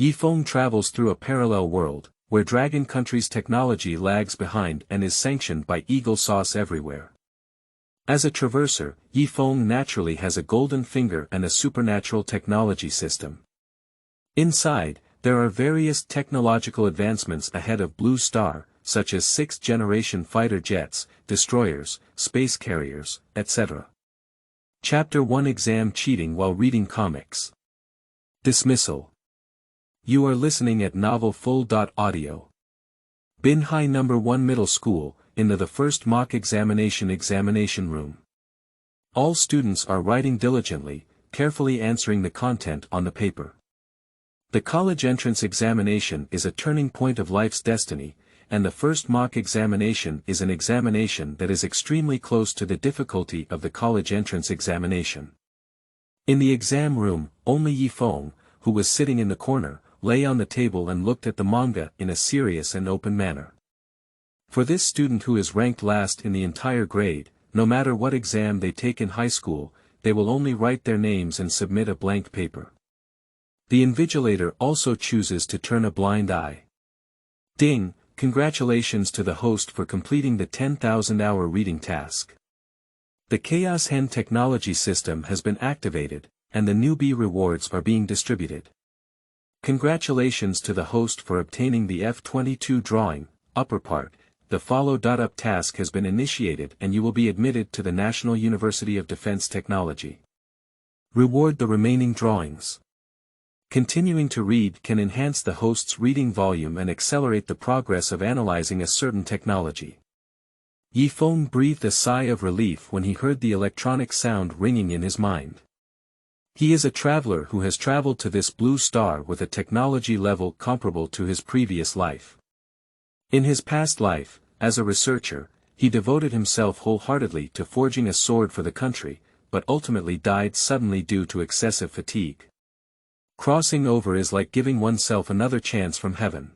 Yi Feng travels through a parallel world, where Dragon Country's technology lags behind and is sanctioned by Eagle Sauce everywhere. As a traverser, Yi Feng naturally has a golden finger and a supernatural technology system. Inside, there are various technological advancements ahead of Blue Star, such as 6th-generation fighter jets, destroyers, space carriers, etc. Chapter 1 Exam Cheating While Reading Comics. Dismissal. You are listening at novelfull.audio. Bin Hai No. 1 Middle School, in the first mock examination room. All students are writing diligently, carefully answering the content on the paper. The college entrance examination is a turning point of life's destiny, and the first mock examination is an examination that is extremely close to the difficulty of the college entrance examination. In the exam room, only Yi Feng, who was sitting in the corner, lay on the table and looked at the manga in a serious and open manner. For this student who is ranked last in the entire grade, no matter what exam they take in high school, they will only write their names and submit a blank paper. The invigilator also chooses to turn a blind eye. Ding! Congratulations to the host for completing the 10,000-hour reading task. The Chaos Hen technology system has been activated, and the newbie rewards are being distributed. Congratulations to the host for obtaining the F-22 drawing, upper part. The follow-up task has been initiated and you will be admitted to the National University of Defense Technology. Reward the remaining drawings. Continuing to read can enhance the host's reading volume and accelerate the progress of analyzing a certain technology. Yi Feng breathed a sigh of relief when he heard the electronic sound ringing in his mind. He is a traveler who has traveled to this blue star with a technology level comparable to his previous life. In his past life, as a researcher, he devoted himself wholeheartedly to forging a sword for the country, but ultimately died suddenly due to excessive fatigue. Crossing over is like giving oneself another chance from heaven.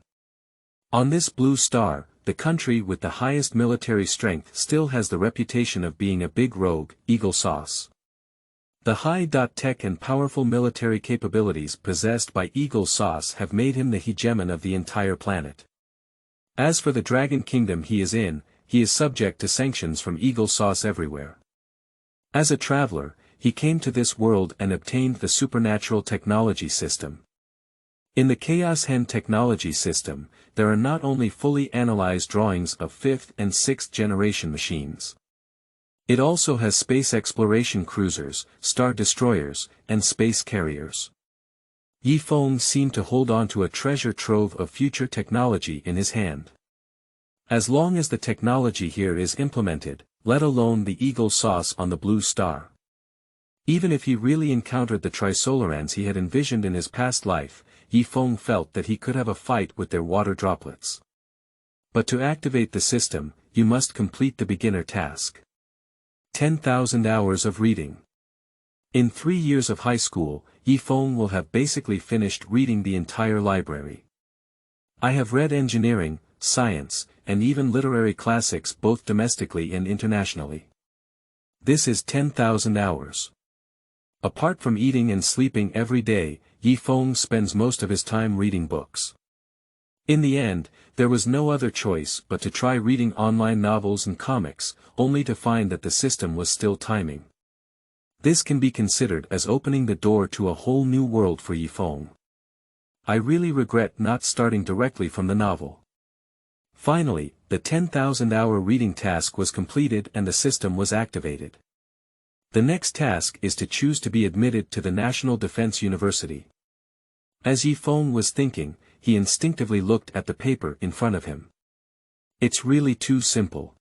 On this blue star, the country with the highest military strength still has the reputation of being a big rogue, Eagle Sauce. The high-tech and powerful military capabilities possessed by Eagle Sauce have made him the hegemon of the entire planet. As for the Dragon Kingdom he is subject to sanctions from Eagle Sauce everywhere. As a traveler, he came to this world and obtained the supernatural technology system. In the Chaos Hen technology system, there are not only fully analyzed drawings of 5th and 6th generation machines. It also has space exploration cruisers, star destroyers, and space carriers. Yi Feng seemed to hold on to a treasure trove of future technology in his hand. As long as the technology here is implemented, let alone the Eagle Sauce on the blue star. Even if he really encountered the Trisolarans he had envisioned in his past life, Yi Feng felt that he could have a fight with their water droplets. But to activate the system, you must complete the beginner task. 10,000 hours of reading. In 3 years of high school, Yi Feng will have basically finished reading the entire library. I have read engineering, science, and even literary classics both domestically and internationally. This is 10,000 hours. Apart from eating and sleeping every day, Yi Feng spends most of his time reading books. In the end, there was no other choice but to try reading online novels and comics, only to find that the system was still timing. This can be considered as opening the door to a whole new world for Yi Feng. I really regret not starting directly from the novel. Finally, the 10,000-hour reading task was completed and the system was activated. The next task is to choose to be admitted to the National Defense University. As Yi Feng was thinking, he instinctively looked at the paper in front of him. It's really too simple.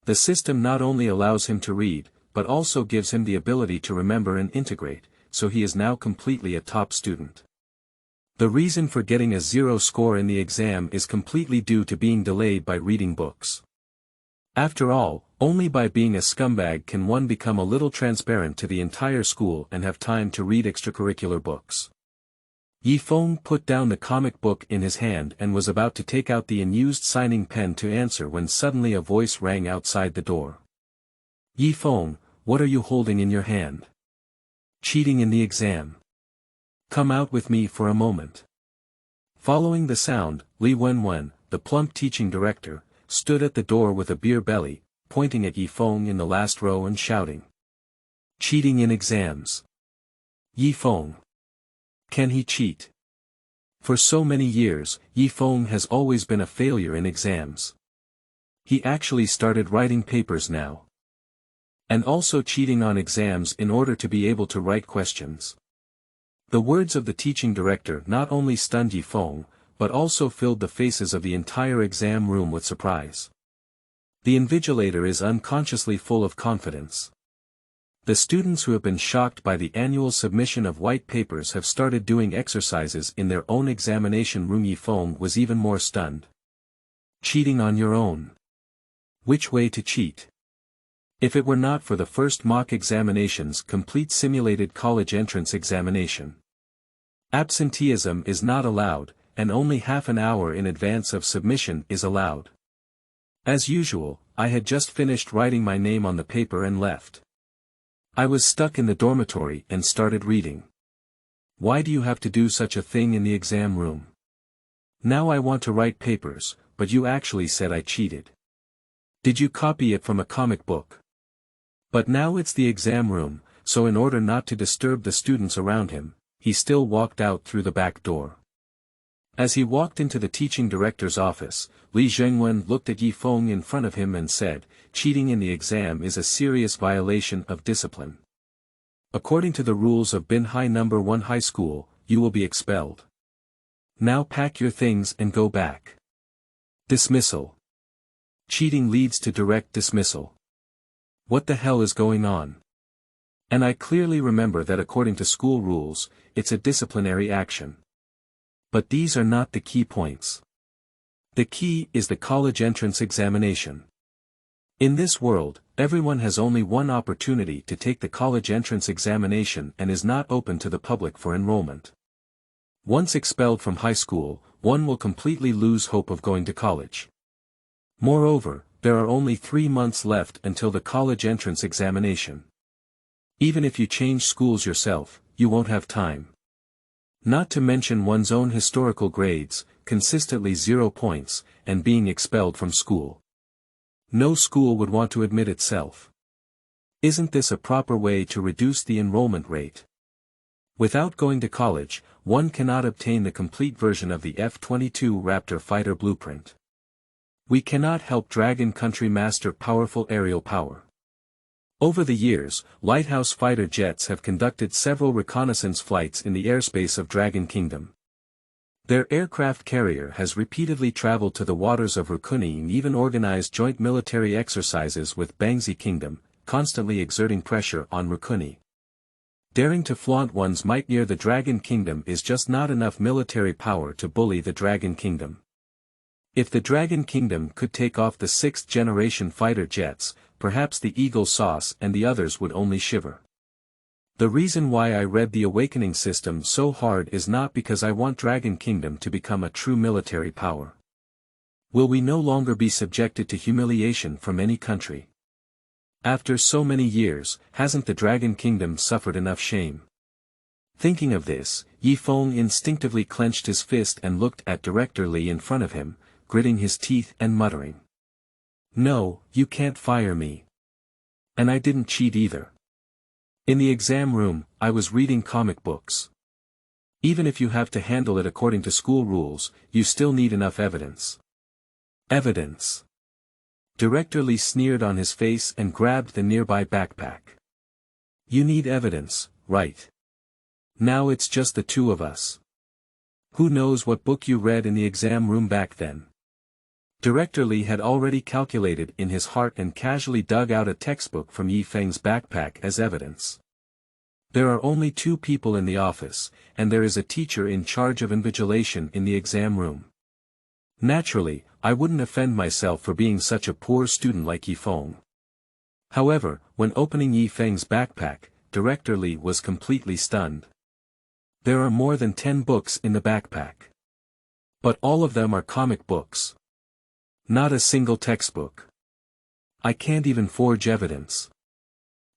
The system not only allows him to read, but also gives him the ability to remember and integrate, so he is now completely a top student. The reason for getting a 0 score in the exam is completely due to being delayed by reading books. After all, only by being a scumbag can one become a little transparent to the entire school and have time to read extracurricular books. Yi Feng put down the comic book in his hand and was about to take out the unused signing pen to answer when suddenly a voice rang outside the door. Yi Feng, what are you holding in your hand? Cheating in the exam. Come out with me for a moment. Following the sound, Li Wenwen, the plump teaching director, stood at the door with a beer belly, pointing at Yi Feng in the last row and shouting. Cheating in exams. Yi Feng. Can he cheat? For so many years, Yi Feng has always been a failure in exams. He actually started writing papers now. And also cheating on exams in order to be able to write questions. The words of the teaching director not only stunned Yi Feng, but also filled the faces of the entire exam room with surprise. The invigilator is unconsciously full of confidence. The students who have been shocked by the annual submission of white papers have started doing exercises in their own examination room. Yi Feng was even more stunned. Cheating on your own. Which way to cheat? If it were not for the first mock examination's complete simulated college entrance examination. Absenteeism is not allowed, and only half an hour in advance of submission is allowed. As usual, I had just finished writing my name on the paper and left. I was stuck in the dormitory and started reading. Why do you have to do such a thing in the exam room? Now I want to write papers, but you actually said I cheated. Did you copy it from a comic book? But now it's the exam room, so in order not to disturb the students around him, he still walked out through the back door. As he walked into the teaching director's office, Li Zhengwen looked at Yi Feng in front of him and said, cheating in the exam is a serious violation of discipline. According to the rules of Binhai No. 1 High School, you will be expelled. Now pack your things and go back. Dismissal. Cheating leads to direct dismissal. What the hell is going on? And I clearly remember that according to school rules, it's a disciplinary action. But these are not the key points. The key is the college entrance examination. In this world, everyone has only one opportunity to take the college entrance examination and is not open to the public for enrollment. Once expelled from high school, one will completely lose hope of going to college. Moreover, there are only 3 months left until the college entrance examination. Even if you change schools yourself, you won't have time. Not to mention one's own historical grades, consistently 0 points, and being expelled from school. No school would want to admit itself. Isn't this a proper way to reduce the enrollment rate? Without going to college, one cannot obtain the complete version of the F-22 Raptor fighter blueprint. We cannot help Dragon Country master powerful aerial power. Over the years, Lighthouse fighter jets have conducted several reconnaissance flights in the airspace of Dragon Kingdom. Their aircraft carrier has repeatedly traveled to the waters of Recruitment and even organized joint military exercises with Bangzi Kingdom, constantly exerting pressure on Recruitment. Daring to flaunt one's might near the Dragon Kingdom is just not enough military power to bully the Dragon Kingdom. If the Dragon Kingdom could take off the 6th generation fighter jets, perhaps the Eagle Sauce and the others would only shiver. The reason why I read the Awakening system so hard is not because I want Dragon Kingdom to become a true military power. Will we no longer be subjected to humiliation from any country? After so many years, hasn't the Dragon Kingdom suffered enough shame? Thinking of this, Yi Feng instinctively clenched his fist and looked at Director Li in front of him, gritting his teeth and muttering. No, you can't fire me. And I didn't cheat either. In the exam room, I was reading comic books. Even if you have to handle it according to school rules, you still need enough evidence. Evidence. Director Li sneered on his face and grabbed the nearby backpack. You need evidence, right? Now it's just the two of us. Who knows what book you read in the exam room back then? Director Li had already calculated in his heart and casually dug out a textbook from Yi Feng's backpack as evidence. There are only 2 people in the office, and there is a teacher in charge of invigilation in the exam room. Naturally, I wouldn't offend myself for being such a poor student like Yi Feng. However, when opening Yi Feng's backpack, Director Li was completely stunned. There are more than 10 books in the backpack. But all of them are comic books. Not a single textbook. I can't even forge evidence.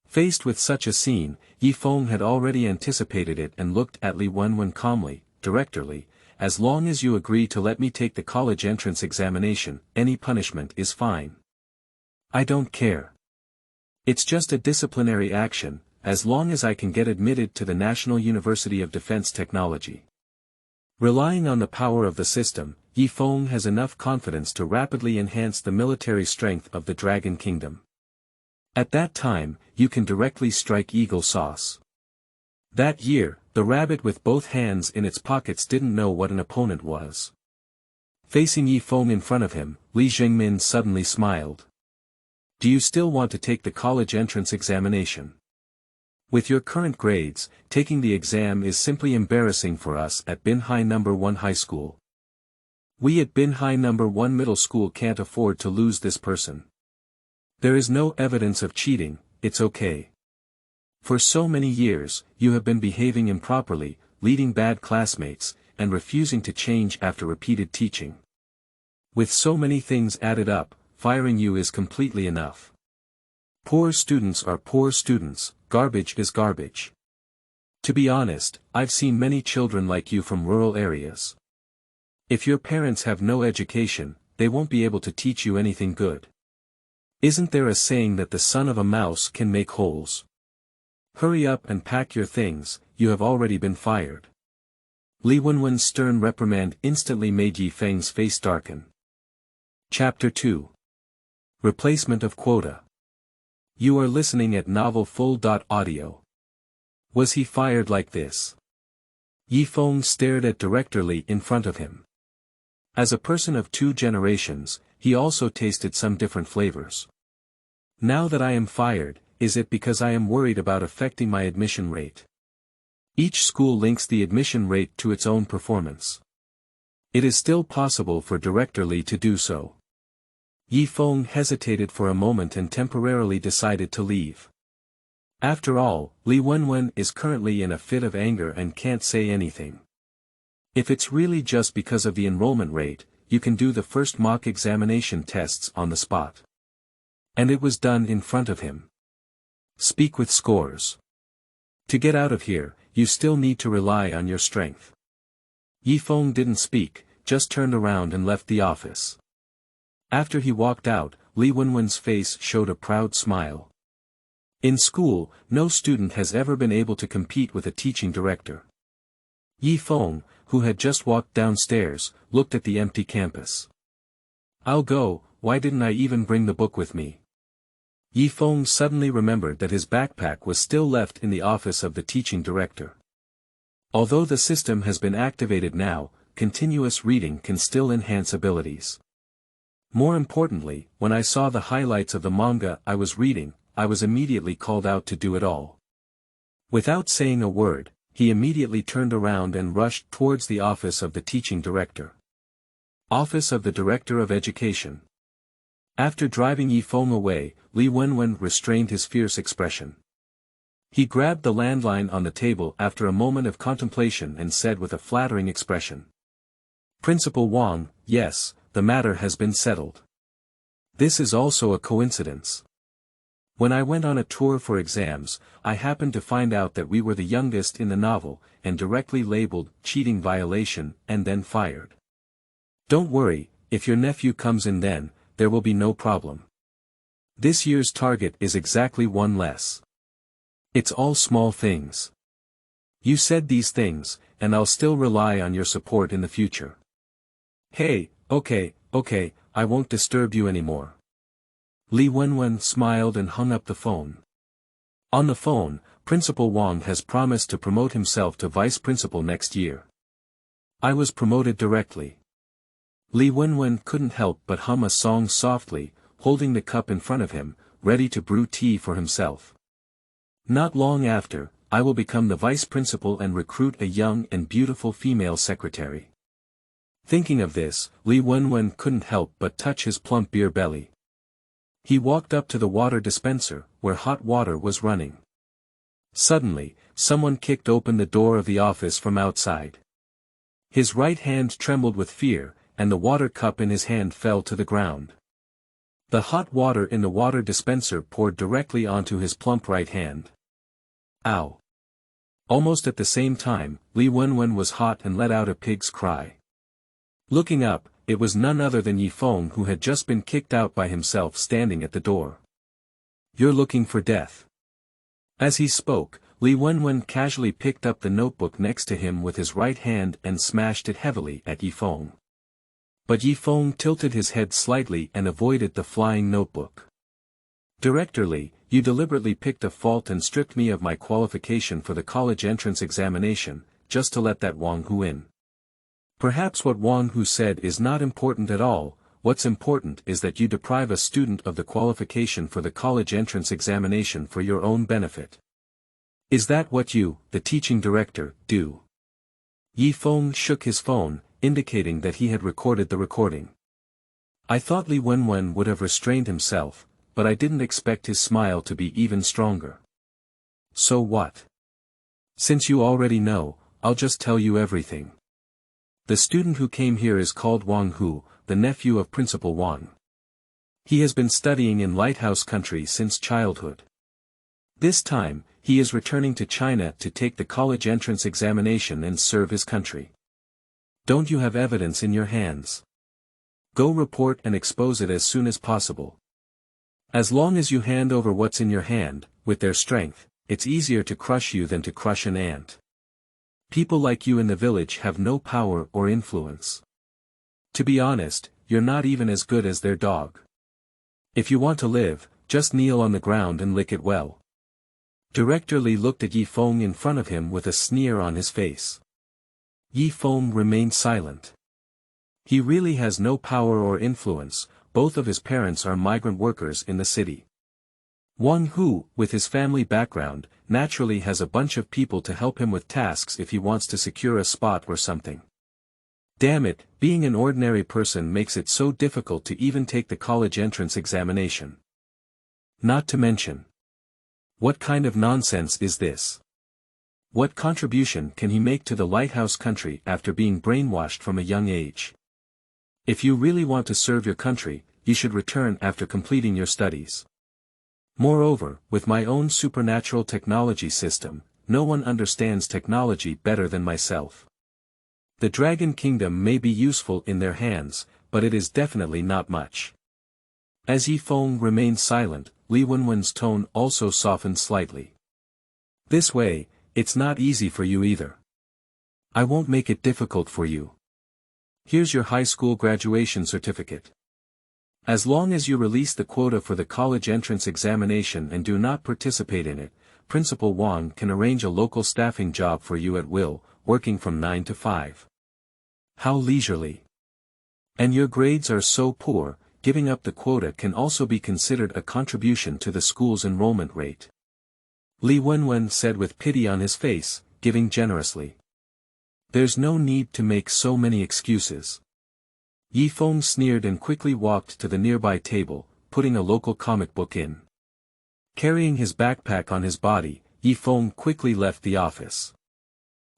Faced with such a scene, Yi Feng had already anticipated it and looked at Li Wenwen calmly, Director Li, as long as you agree to let me take the college entrance examination, any punishment is fine. I don't care. It's just a disciplinary action, as long as I can get admitted to the National University of Defense Technology. Relying on the power of the system, Feng has enough confidence to rapidly enhance the military strength of the Dragon Kingdom. At that time, you can directly strike eagle sauce. That year, the rabbit with both hands in its pockets didn't know what an opponent was. Facing Feng in front of him, Li Jingmin suddenly smiled. Do you still want to take the college entrance examination? With your current grades, taking the exam is simply embarrassing for us at Binhai No. 1 High School. We at Binhai No. 1 Middle School can't afford to lose this person. There is no evidence of cheating, it's okay. For so many years, you have been behaving improperly, leading bad classmates, and refusing to change after repeated teaching. With so many things added up, firing you is completely enough. Poor students are poor students, garbage is garbage. To be honest, I've seen many children like you from rural areas. If your parents have no education, they won't be able to teach you anything good. Isn't there a saying that the son of a mouse can make holes? Hurry up and pack your things, you have already been fired. Li Wenwen's stern reprimand instantly made Yi Feng's face darken. Chapter 2. Replacement of Quota. You are listening at Novel Full.audio. Was he fired like this? Yi Feng stared at Director Li in front of him. As a person of 2 generations, he also tasted some different flavors. Now that I am fired, is it because I am worried about affecting my admission rate? Each school links the admission rate to its own performance. It is still possible for Director Li to do so. Yi Feng hesitated for a moment and temporarily decided to leave. After all, Li Wenwen is currently in a fit of anger and can't say anything. If it's really just because of the enrollment rate, you can do the first mock examination tests on the spot. And it was done in front of him. Speak with scores. To get out of here, you still need to rely on your strength. Yi Feng didn't speak, just turned around and left the office. After he walked out, Li Wenwen's face showed a proud smile. In school, no student has ever been able to compete with a teaching director. Yi Feng, who had just walked downstairs, looked at the empty campus. I'll go, why didn't I even bring the book with me? Yi Feng suddenly remembered that his backpack was still left in the office of the teaching director. Although the system has been activated now, continuous reading can still enhance abilities. More importantly, when I saw the highlights of the manga I was reading, I was immediately called out to do it all. Without saying a word, he immediately turned around and rushed towards the office of the teaching director. Office of the Director of Education. After driving Yi Feng away, Li Wenwen restrained his fierce expression. He grabbed the landline on the table after a moment of contemplation and said with a flattering expression. Principal Wang, yes, the matter has been settled. This is also a coincidence. When I went on a tour for exams, I happened to find out that we were the youngest in the novel, and directly labeled cheating violation and then fired. Don't worry, if your nephew comes in then, there will be no problem. This year's target is exactly 1 less. It's all small things. You said these things, and I'll still rely on your support in the future. Hey, okay, I won't disturb you anymore. Li Wenwen smiled and hung up the phone. On the phone, Principal Wang has promised to promote himself to vice principal next year. I was promoted directly. Li Wenwen couldn't help but hum a song softly, holding the cup in front of him, ready to brew tea for himself. Not long after, I will become the vice principal and recruit a young and beautiful female secretary. Thinking of this, Li Wenwen couldn't help but touch his plump beer belly. He walked up to the water dispenser, where hot water was running. Suddenly, someone kicked open the door of the office from outside. His right hand trembled with fear, and the water cup in his hand fell to the ground. The hot water in the water dispenser poured directly onto his plump right hand. Ow! Almost at the same time, Li Wenwen was hot and let out a pig's cry. Looking up, it was none other than Yi Feng, who had just been kicked out by himself, standing at the door. "You're looking for death." As he spoke, Li Wenwen casually picked up the notebook next to him with his right hand and smashed it heavily at Yi Feng. But Yi Feng tilted his head slightly and avoided the flying notebook. "Director Li, you deliberately picked a fault and stripped me of my qualification for the college entrance examination, just to let that Wang Hu in. Perhaps what Wang Hu said is not important at all. What's important is that you deprive a student of the qualification for the college entrance examination for your own benefit. Is that what you, the teaching director, do?" Yi Feng shook his phone, indicating that he had recorded the recording. I thought Li Wenwen would have restrained himself, but I didn't expect his smile to be even stronger. "So what? Since you already know, I'll just tell you everything. The student who came here is called Wang Hu, the nephew of Principal Wang. He has been studying in Lighthouse Country since childhood. This time, he is returning to China to take the college entrance examination and serve his country. Don't you have evidence in your hands? Go report and expose it as soon as possible. As long as you hand over what's in your hand, with their strength, it's easier to crush you than to crush an ant. People like you in the village have no power or influence. To be honest, you're not even as good as their dog. If you want to live, just kneel on the ground and lick it well." Director Li looked at Yi Feng in front of him with a sneer on his face. Yi Feng remained silent. He really has no power or influence. Both of his parents are migrant workers in the city. Wang Hu, with his family background, naturally has a bunch of people to help him with tasks if he wants to secure a spot or something. Damn it, being an ordinary person makes it so difficult to even take the college entrance examination. Not to mention, what kind of nonsense is this? What contribution can he make to the Lighthouse Country after being brainwashed from a young age? If you really want to serve your country, you should return after completing your studies. Moreover, with my own supernatural technology system, no one understands technology better than myself. The Dragon Kingdom may be useful in their hands, but it is definitely not much." As Yi Feng remained silent, Li Wenwen's tone also softened slightly. "This way, it's not easy for you either. I won't make it difficult for you. Here's your high school graduation certificate. As long as you release the quota for the college entrance examination and do not participate in it, Principal Wang can arrange a local staffing job for you at will, working from 9 to 5. How leisurely. And your grades are so poor, giving up the quota can also be considered a contribution to the school's enrollment rate." Li Wenwen said with pity on his face, giving generously. "There's no need to make so many excuses." Yi Feng sneered and quickly walked to the nearby table, putting a local comic book in. Carrying his backpack on his body, Yi Feng quickly left the office.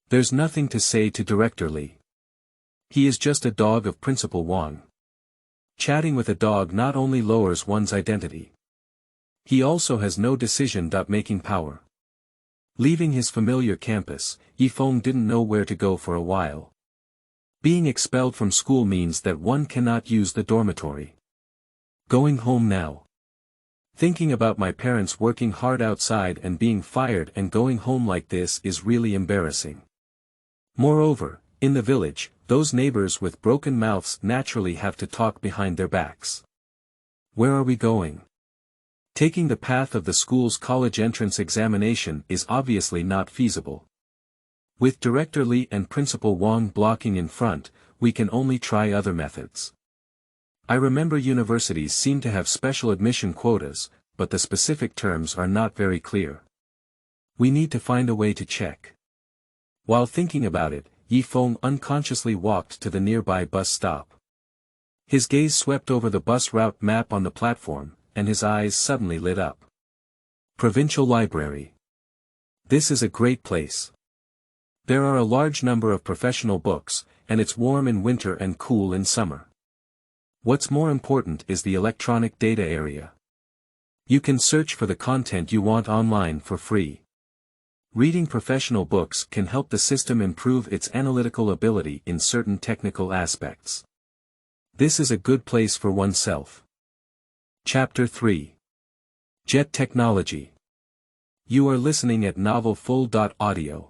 There's nothing to say to Director Li. He is just a dog of Principal Wang. Chatting with a dog not only lowers one's identity. He also has no decision-making power. Leaving his familiar campus, Yi Feng didn't know where to go for a while. Being expelled from school means that one cannot use the dormitory. Going home now. Thinking about my parents working hard outside and being fired and going home like this is really embarrassing. Moreover, in the village, those neighbors with broken mouths naturally have to talk behind their backs. Where are we going? Taking the path of the school's college entrance examination is obviously not feasible. With Director Li and Principal Wang blocking in front, we can only try other methods. I remember universities seem to have special admission quotas, but the specific terms are not very clear. We need to find a way to check. While thinking about it, Yi Feng unconsciously walked to the nearby bus stop. His gaze swept over the bus route map on the platform, and his eyes suddenly lit up. Provincial Library. This is a great place. There are a large number of professional books, and it's warm in winter and cool in summer. What's more important is the electronic data area. You can search for the content you want online for free. Reading professional books can help the system improve its analytical ability in certain technical aspects. This is a good place for oneself. Chapter 3. Jet Technology. You are listening at novelfull.audio.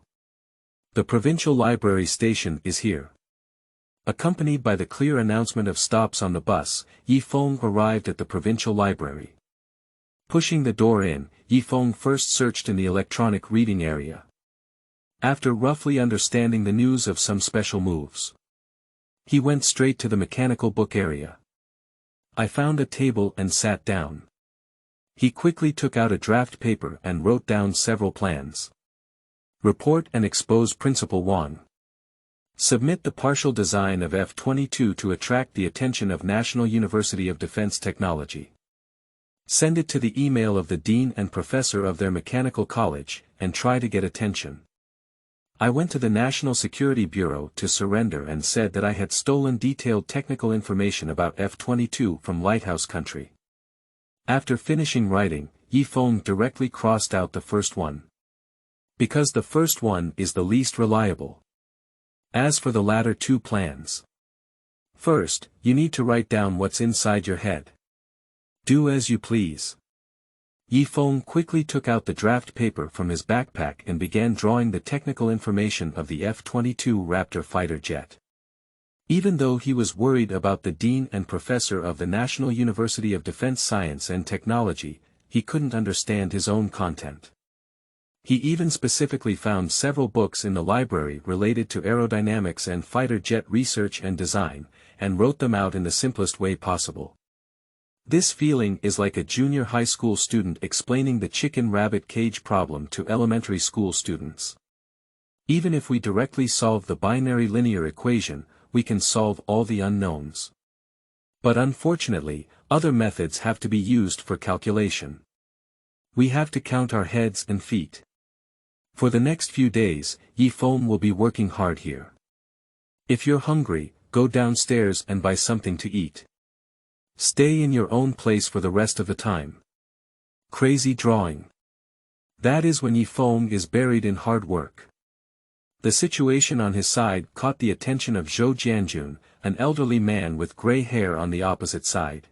The provincial library station is here. Accompanied by the clear announcement of stops on the bus, Feng arrived at the provincial library. Pushing the door in, Feng first searched in the electronic reading area. After roughly understanding the news of some special moves, he went straight to the mechanical book area. I found a table and sat down. He quickly took out a draft paper and wrote down several plans. Report and expose Principal Wang. Submit the partial design of F-22 to attract the attention of National University of Defense Technology. Send it to the email of the dean and professor of their mechanical college, and try to get attention. I went to the National Security Bureau to surrender and said that I had stolen detailed technical information about F-22 from Lighthouse Country. After finishing writing, Feng directly crossed out the first one. Because the first one is the least reliable. As for the latter two plans. First, you need to write down what's inside your head. Do as you please. Feng quickly took out the draft paper from his backpack and began drawing the technical information of the F-22 Raptor fighter jet. Even though he was worried about the dean and professor of the National University of Defense Science and Technology, he couldn't understand his own content. He even specifically found several books in the library related to aerodynamics and fighter jet research and design, and wrote them out in the simplest way possible. This feeling is like a junior high school student explaining the chicken-rabbit cage problem to elementary school students. Even if we directly solve the binary linear equation, we can solve all the unknowns. But unfortunately, other methods have to be used for calculation. We have to count our heads and feet. For the next few days, Feng will be working hard here. If you're hungry, go downstairs and buy something to eat. Stay in your own place for the rest of the time. Crazy drawing. That is when Feng is buried in hard work. The situation on his side caught the attention of Zhou Jianjun, an elderly man with gray hair on the opposite side.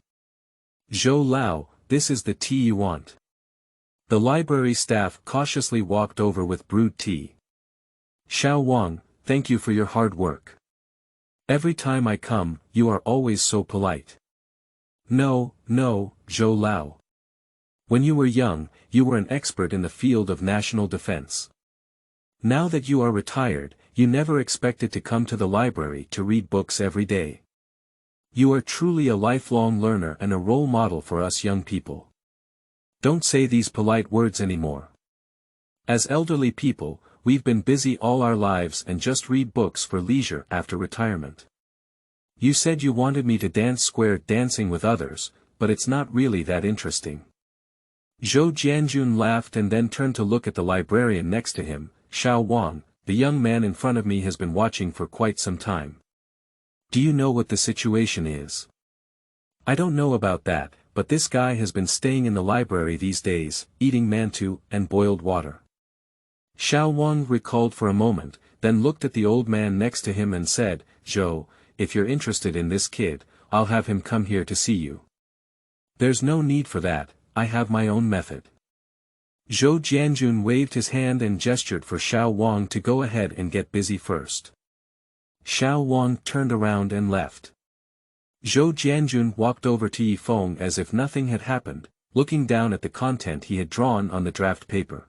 Zhou Lao, this is the tea you want. The library staff cautiously walked over with brewed tea. Xiao Wang, thank you for your hard work. Every time I come, you are always so polite. No, Zhou Lao. When you were young, you were an expert in the field of national defense. Now that you are retired, you never expected to come to the library to read books every day. You are truly a lifelong learner and a role model for us young people. Don't say these polite words anymore. As elderly people, we've been busy all our lives and just read books for leisure after retirement. You said you wanted me to dance square dancing with others, but it's not really that interesting. Zhou Jianjun laughed and then turned to look at the librarian next to him. Xiao Wang, the young man in front of me has been watching for quite some time. Do you know what the situation is? I don't know about that, but this guy has been staying in the library these days, eating mantou and boiled water. Xiao Wang recalled for a moment, then looked at the old man next to him and said, Zhou, if you're interested in this kid, I'll have him come here to see you. There's no need for that, I have my own method. Zhou Jianjun waved his hand and gestured for Xiao Wang to go ahead and get busy first. Xiao Wang turned around and left. Zhou Jianjun walked over to Feng as if nothing had happened, looking down at the content he had drawn on the draft paper.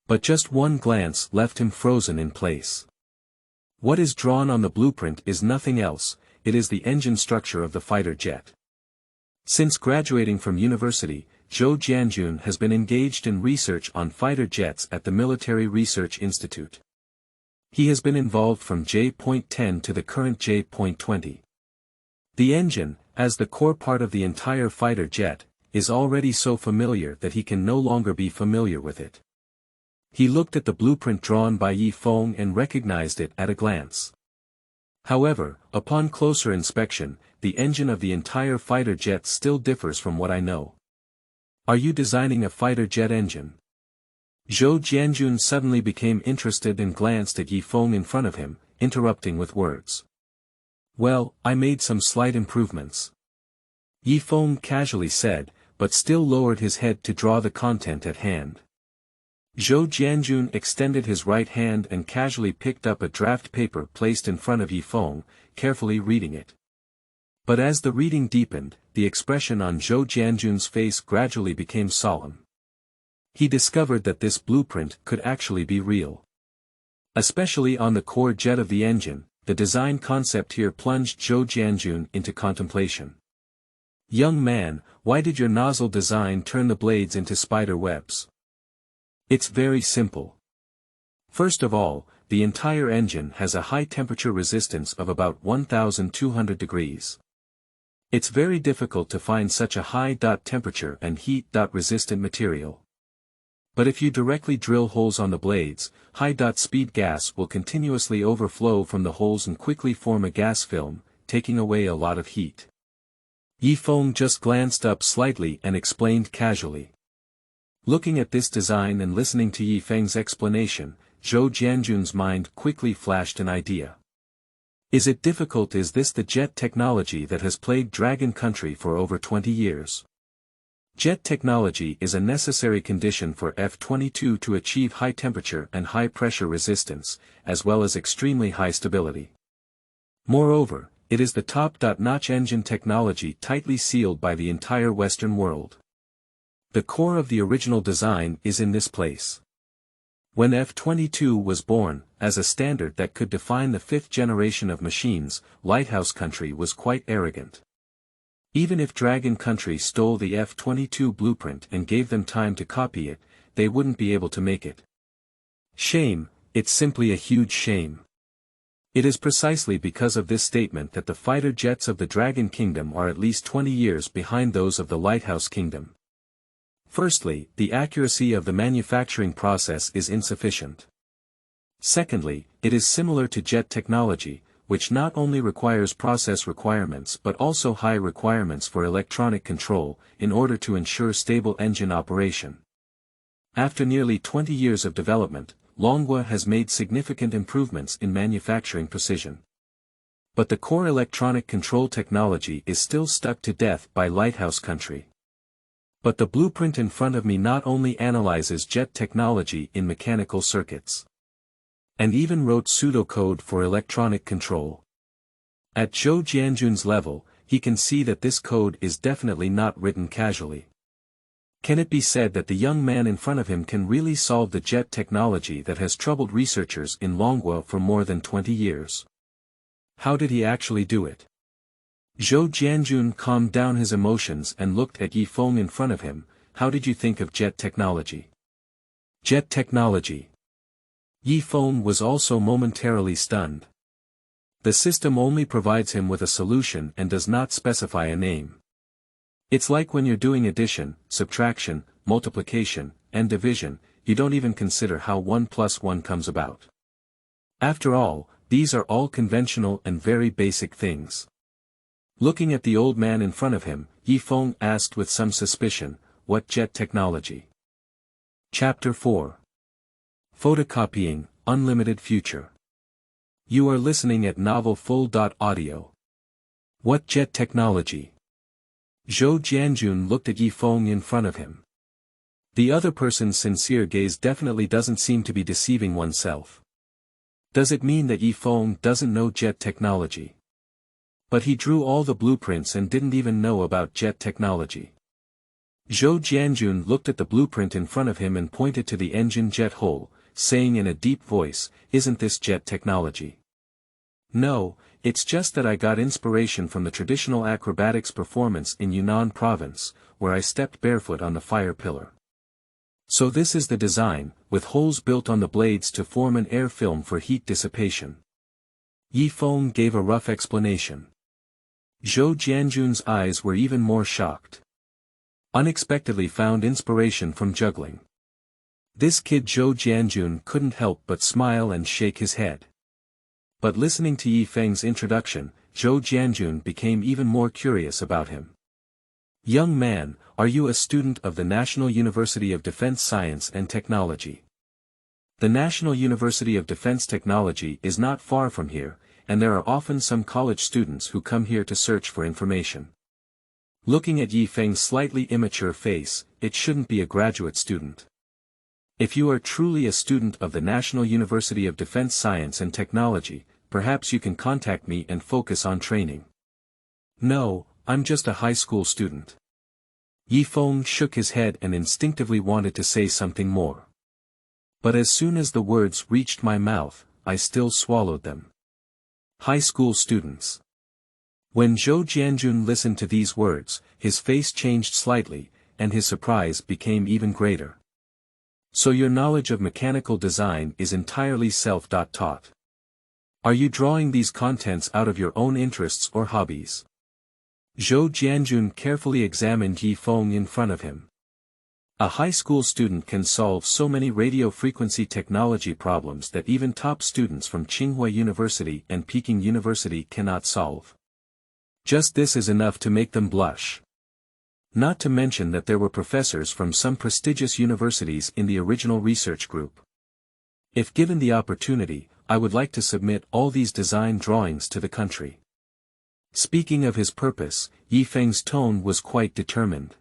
But just one glance left him frozen in place. What is drawn on the blueprint is nothing else, it is the engine structure of the fighter jet. Since graduating from university, Zhou Jianjun has been engaged in research on fighter jets at the Military Research Institute. He has been involved from J.10 to the current J.20. The engine, as the core part of the entire fighter jet, is already so familiar that he can no longer be familiar with it. He looked at the blueprint drawn by Feng and recognized it at a glance. However, upon closer inspection, the engine of the entire fighter jet still differs from what I know. Are you designing a fighter jet engine? Zhou Jianjun suddenly became interested and glanced at Yi Feng in front of him, interrupting with words. Well, I made some slight improvements. Yi Feng casually said, but still lowered his head to draw the content at hand. Zhou Jianjun extended his right hand and casually picked up a draft paper placed in front of Yi Feng, carefully reading it. But as the reading deepened, the expression on Zhou Jianjun's face gradually became solemn. He discovered that this blueprint could actually be real. Especially on the core jet of the engine, the design concept here plunged Zhou Jianjun into contemplation. Young man, why did your nozzle design turn the blades into spider webs? It's very simple. First of all, the entire engine has a high temperature resistance of about 1200 degrees. It's very difficult to find such a high temperature and heat resistant material. But if you directly drill holes on the blades, high speed gas will continuously overflow from the holes and quickly form a gas film, taking away a lot of heat. Yi Feng just glanced up slightly and explained casually. Looking at this design and listening to Yi Feng's explanation, Zhou Jianjun's mind quickly flashed an idea. Is it difficult? Is this the jet technology that has plagued Dragon Country for over 20 years? Jet technology is a necessary condition for F-22 to achieve high temperature and high pressure resistance, as well as extremely high stability. Moreover, it is the top-notch engine technology tightly sealed by the entire Western world. The core of the original design is in this place. When F-22 was born, as a standard that could define the fifth generation of machines, Lighthouse Country was quite arrogant. Even if Dragon Country stole the F-22 blueprint and gave them time to copy it, they wouldn't be able to make it. Shame, it's simply a huge shame. It is precisely because of this statement that the fighter jets of the Dragon Kingdom are at least 20 years behind those of the Lighthouse Kingdom. Firstly, the accuracy of the manufacturing process is insufficient. Secondly, it is similar to jet technology, which not only requires process requirements but also high requirements for electronic control, in order to ensure stable engine operation. After nearly 20 years of development, Longhua has made significant improvements in manufacturing precision. But the core electronic control technology is still stuck to death by Lighthouse Country. But the blueprint in front of me not only analyzes jet technology in mechanical circuits, and even wrote pseudocode for electronic control. At Zhou Jianjun's level, he can see that this code is definitely not written casually. Can it be said that the young man in front of him can really solve the jet technology that has troubled researchers in Longhua for more than 20 years? How did he actually do it? Zhou Jianjun calmed down his emotions and looked at Yi Feng in front of him. How did you think of jet technology? Jet technology. Yi Feng was also momentarily stunned. The system only provides him with a solution and does not specify a name. It's like when you're doing addition, subtraction, multiplication, and division, you don't even consider how 1 plus 1 comes about. After all, these are all conventional and very basic things. Looking at the old man in front of him, Yi Feng asked with some suspicion, what jet technology? Chapter 4. Photocopying, Unlimited Future. You are listening at novelfull.audio. What jet technology? Zhou Jianjun looked at Yi Feng in front of him. The other person's sincere gaze definitely doesn't seem to be deceiving oneself. Does it mean that Yi Feng doesn't know jet technology? But he drew all the blueprints and didn't even know about jet technology. Zhou Jianjun looked at the blueprint in front of him and pointed to the engine jet hole, saying in a deep voice, "Isn't this jet technology?" "No, it's just that I got inspiration from the traditional acrobatics performance in Yunnan province, where I stepped barefoot on the fire pillar. So this is the design, with holes built on the blades to form an air film for heat dissipation." Yi Feng gave a rough explanation. Zhou Jianjun's eyes were even more shocked. Unexpectedly found inspiration from juggling. This kid Zhou Jianjun couldn't help but smile and shake his head. But listening to Yi Feng's introduction, Zhou Jianjun became even more curious about him. "Young man, are you a student of the National University of Defense Science and Technology? The National University of Defense Technology is not far from here, and there are often some college students who come here to search for information. Looking at Yi Feng's slightly immature face, it shouldn't be a graduate student. If you are truly a student of the National University of Defense Science and Technology, perhaps you can contact me and focus on training. No, I'm just a high school student. Yi Feng shook his head and instinctively wanted to say something more. But as soon as the words reached my mouth, I still swallowed them. High school students. When Zhou Jianjun listened to these words, his face changed slightly, and his surprise became even greater. So your knowledge of mechanical design is entirely self-taught. Are you drawing these contents out of your own interests or hobbies? Zhou Jianjun carefully examined Yi Feng in front of him. A high school student can solve so many radio frequency technology problems that even top students from Tsinghua University and Peking University cannot solve. Just this is enough to make them blush. Not to mention that there were professors from some prestigious universities in the original research group. If given the opportunity, I would like to submit all these design drawings to the country. Speaking of his purpose, Yi Feng's tone was quite determined.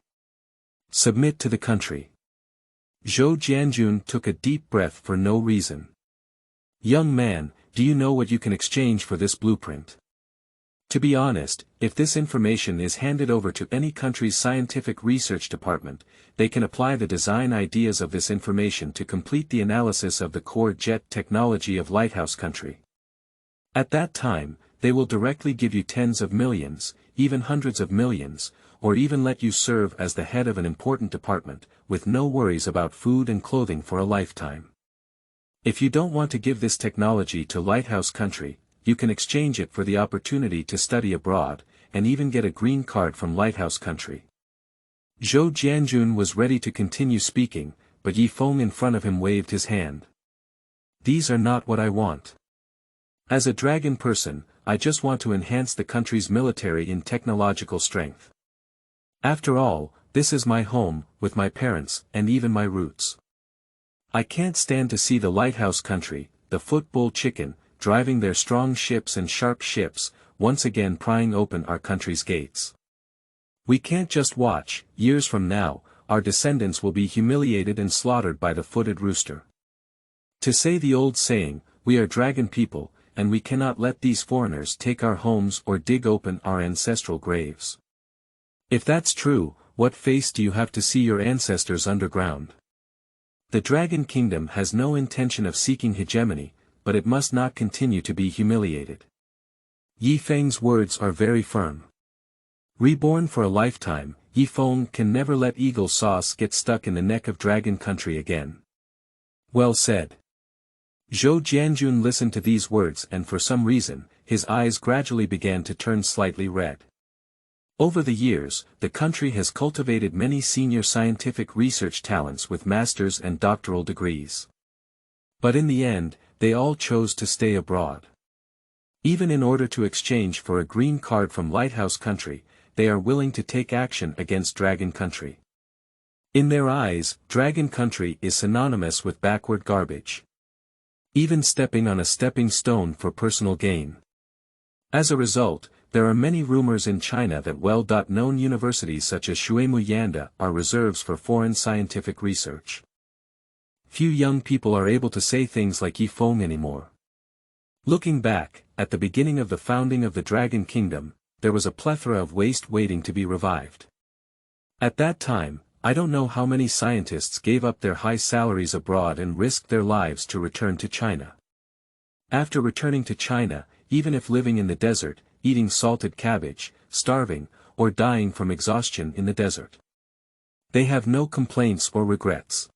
Submit to the country. Zhou Jianjun took a deep breath for no reason. Young man, do you know what you can exchange for this blueprint? To be honest, if this information is handed over to any country's scientific research department, they can apply the design ideas of this information to complete the analysis of the core jet technology of Lighthouse country. At that time, they will directly give you tens of millions, even hundreds of millions, or even let you serve as the head of an important department, with no worries about food and clothing for a lifetime. If you don't want to give this technology to Lighthouse country, you can exchange it for the opportunity to study abroad, and even get a green card from Lighthouse country. Zhou Jianjun was ready to continue speaking, but Yi Feng in front of him waved his hand. These are not what I want. As a dragon person, I just want to enhance the country's military in technological strength. After all, this is my home, with my parents, and even my roots. I can't stand to see the Lighthouse country, the football chicken, driving their strong ships and sharp ships, once again prying open our country's gates. We can't just watch. Years from now, our descendants will be humiliated and slaughtered by the footed rooster. To say the old saying, we are dragon people, and we cannot let these foreigners take our homes or dig open our ancestral graves. If that's true, what face do you have to see your ancestors underground? The Dragon Kingdom has no intention of seeking hegemony, but it must not continue to be humiliated. Yi Feng's words are very firm. Reborn for a lifetime, Yi Feng can never let eagle sauce get stuck in the neck of Dragon Country again. Well said. Zhou Jianjun listened to these words and for some reason, his eyes gradually began to turn slightly red. Over the years, the country has cultivated many senior scientific research talents with master's and doctoral degrees. But in the end, they all chose to stay abroad. Even in order to exchange for a green card from Lighthouse country, they are willing to take action against Dragon country. In their eyes, Dragon country is synonymous with backward garbage. Even stepping on a stepping stone for personal gain. As a result, there are many rumors in China that well-known universities such as Shuemu Yanda are reserves for foreign scientific research. Few young people are able to say things like Yi Feng anymore. Looking back, at the beginning of the founding of the Dragon Kingdom, there was a plethora of waste waiting to be revived. At that time, I don't know how many scientists gave up their high salaries abroad and risked their lives to return to China. After returning to China, even if living in the desert, eating salted cabbage, starving, or dying from exhaustion in the desert, they have no complaints or regrets.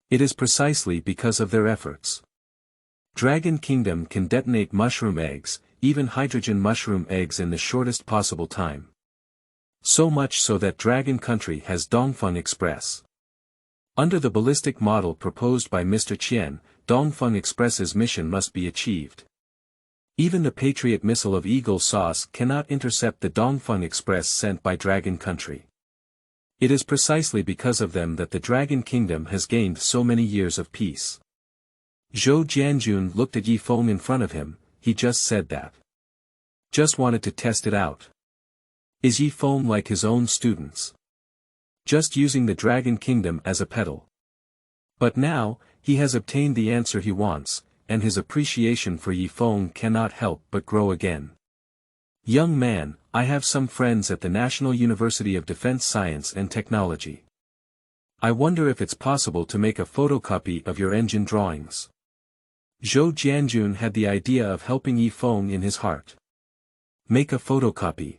It is precisely because of their efforts. Dragon Kingdom can detonate mushroom eggs, even hydrogen mushroom eggs in the shortest possible time. So much so that Dragon Country has Dongfeng Express. Under the ballistic model proposed by Mr. Qian, Dongfeng Express's mission must be achieved. Even the Patriot missile of Eagle Sauce cannot intercept the Dongfeng Express sent by Dragon Country. It is precisely because of them that the Dragon Kingdom has gained so many years of peace. Zhou Jianjun looked at Yi Feng in front of him. He just said that. Just wanted to test it out. Is Yi Feng like his own students? Just using the Dragon Kingdom as a pedal. But now, he has obtained the answer he wants, and his appreciation for Yi Feng cannot help but grow again. Young man, I have some friends at the National University of Defense Science and Technology. I wonder if it's possible to make a photocopy of your engine drawings. Zhou Jianjun had the idea of helping Yi Feng in his heart. Make a photocopy.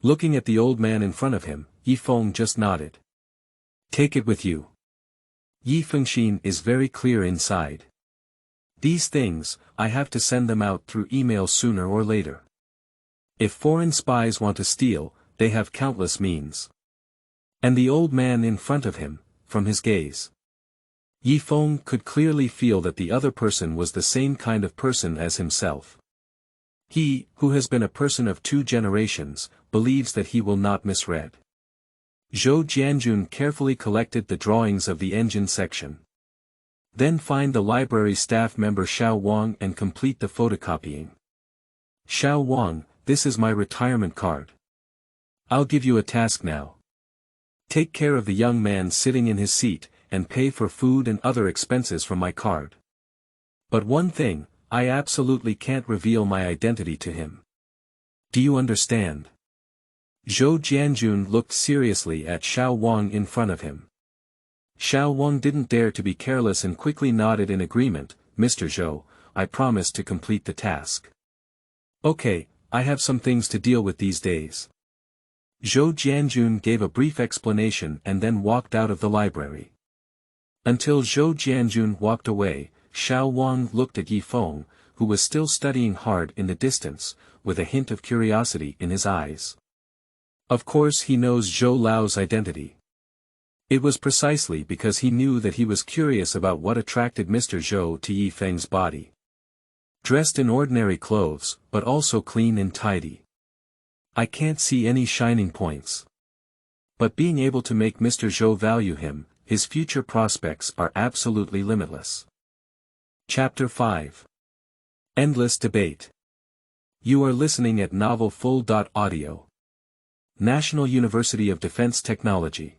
Looking at the old man in front of him, Yi Feng just nodded. Take it with you. Yi Fengxin is very clear inside. These things, I have to send them out through email sooner or later. If foreign spies want to steal, they have countless means. And the old man in front of him, from his gaze. Yi Feng could clearly feel that the other person was the same kind of person as himself. He, who has been a person of 2 generations, believes that he will not misread. Zhou Jianjun carefully collected the drawings of the engine section. Then find the library staff member Xiao Wang and complete the photocopying. Xiao Wang, this is my retirement card. I'll give you a task now. Take care of the young man sitting in his seat, and pay for food and other expenses from my card. But one thing, I absolutely can't reveal my identity to him. Do you understand? Zhou Jianjun looked seriously at Xiao Wang in front of him. Xiao Wang didn't dare to be careless and quickly nodded in agreement. Mr. Zhou, I promise to complete the task. Okay, I have some things to deal with these days. Zhou Jianjun gave a brief explanation and then walked out of the library. Until Zhou Jianjun walked away, Xiao Wang looked at Yi Feng, who was still studying hard in the distance, with a hint of curiosity in his eyes. Of course he knows Zhou Lao's identity. It was precisely because he knew that he was curious about what attracted Mr. Zhou to Yi Feng's body. Dressed in ordinary clothes, but also clean and tidy. I can't see any shining points. But being able to make Mr. Zhou value him, his future prospects are absolutely limitless. Chapter 5. Endless Debate. You are listening at novelfull.audio. National University of Defense Technology.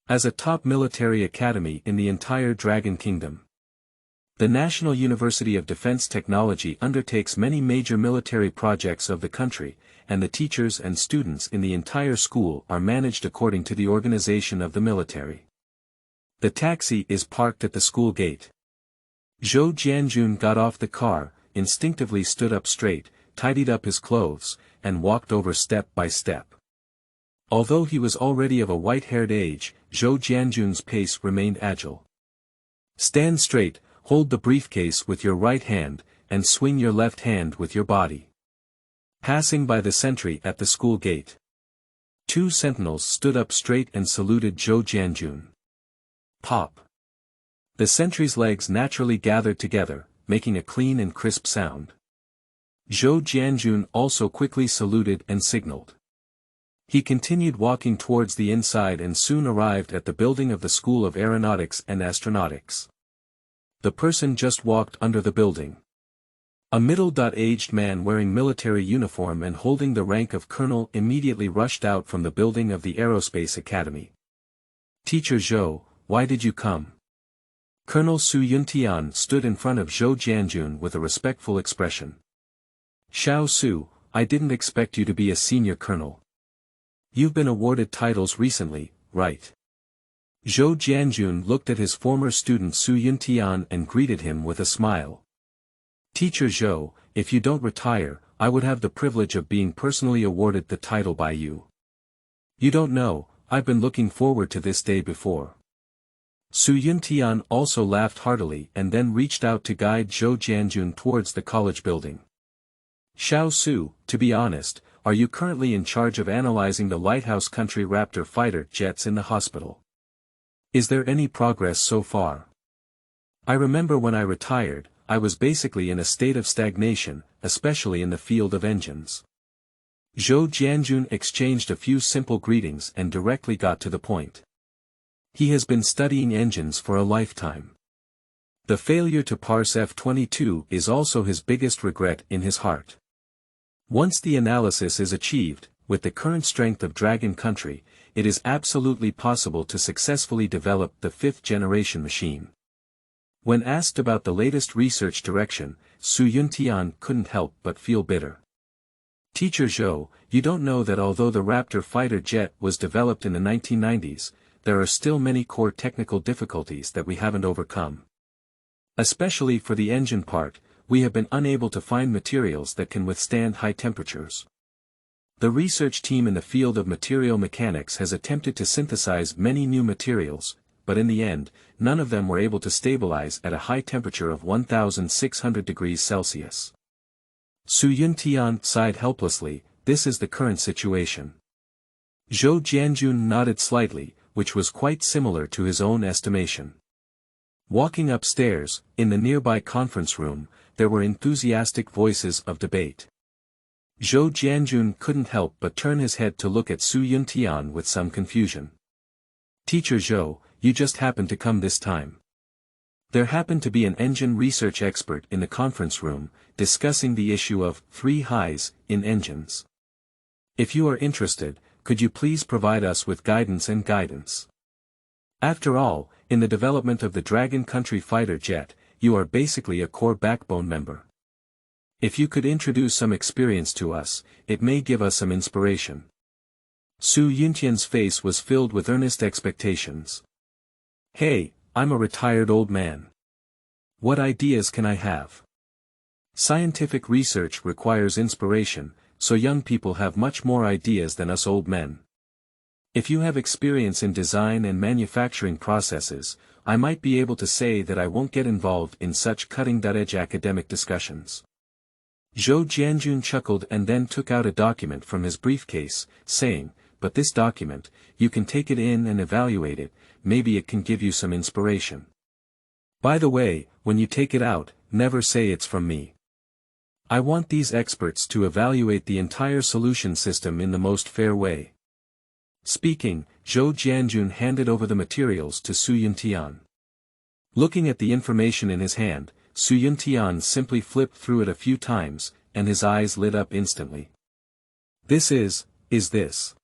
As a top military academy in the entire Dragon Kingdom, the National University of Defense Technology undertakes many major military projects of the country, and the teachers and students in the entire school are managed according to the organization of the military. The taxi is parked at the school gate. Zhou Jianjun got off the car, instinctively stood up straight, tidied up his clothes, and walked over step by step. Although he was already of a white-haired age, Zhou Jianjun's pace remained agile. Stand straight, hold the briefcase with your right hand, and swing your left hand with your body. Passing by the sentry at the school gate. 2 sentinels stood up straight and saluted Zhou Jianjun. Pop. The sentry's legs naturally gathered together, making a clean and crisp sound. Zhou Jianjun also quickly saluted and signaled. He continued walking towards the inside and soon arrived at the building of the School of Aeronautics and Astronautics. The person just walked under the building. A middle-aged man wearing military uniform and holding the rank of colonel immediately rushed out from the building of the Aerospace Academy. Teacher Zhou, why did you come? Colonel Su Yuntian stood in front of Zhou Jianjun with a respectful expression. Xiao Su, I didn't expect you to be a senior colonel. You've been awarded titles recently, right? Zhou Jianjun looked at his former student Su Yuntian and greeted him with a smile. Teacher Zhou, if you don't retire, I would have the privilege of being personally awarded the title by you. You don't know, I've been looking forward to this day before. Su Yuntian also laughed heartily and then reached out to guide Zhou Jianjun towards the college building. Xiao Su, to be honest, are you currently in charge of analyzing the Lighthouse Country Raptor fighter jets in the hospital? Is there any progress so far? I remember when I retired, I was basically in a state of stagnation, especially in the field of engines. Zhou Jianjun exchanged a few simple greetings and directly got to the point. He has been studying engines for a lifetime. The failure to parse F-22 is also his biggest regret in his heart. Once the analysis is achieved, with the current strength of Dragon Country, it is absolutely possible to successfully develop the 5th-generation machine. When asked about the latest research direction, Su Yuntian couldn't help but feel bitter. Teacher Zhou, you don't know that although the Raptor fighter jet was developed in the 1990s, there are still many core technical difficulties that we haven't overcome. Especially for the engine part, we have been unable to find materials that can withstand high temperatures. The research team in the field of material mechanics has attempted to synthesize many new materials, but in the end, none of them were able to stabilize at a high temperature of 1,600 degrees Celsius. Su Yuntian sighed helplessly. This is the current situation. Zhou Jianjun nodded slightly, which was quite similar to his own estimation. Walking upstairs, in the nearby conference room, there were enthusiastic voices of debate. Zhou Jianjun couldn't help but turn his head to look at Su Yuntian with some confusion. Teacher Zhou, you just happened to come this time. There happened to be an engine research expert in the conference room, discussing the issue of 3 highs in engines. If you are interested, could you please provide us with guidance? After all, in the development of the Dragon Country fighter jet, you are basically a core backbone member. If you could introduce some experience to us, it may give us some inspiration. Su Yuntian's face was filled with earnest expectations. Hey, I'm a retired old man. What ideas can I have? Scientific research requires inspiration, so young people have much more ideas than us old men. If you have experience in design and manufacturing processes, I might be able to say that I won't get involved in such cutting-edge academic discussions. Zhou Jianjun chuckled and then took out a document from his briefcase, saying, but this document, you can take it in and evaluate it, maybe it can give you some inspiration. By the way, when you take it out, never say it's from me. I want these experts to evaluate the entire solution system in the most fair way. Speaking, Zhou Jianjun handed over the materials to Su Yuntian. Looking at the information in his hand, Su Yuntian simply flipped through it a few times, and his eyes lit up instantly. This is this?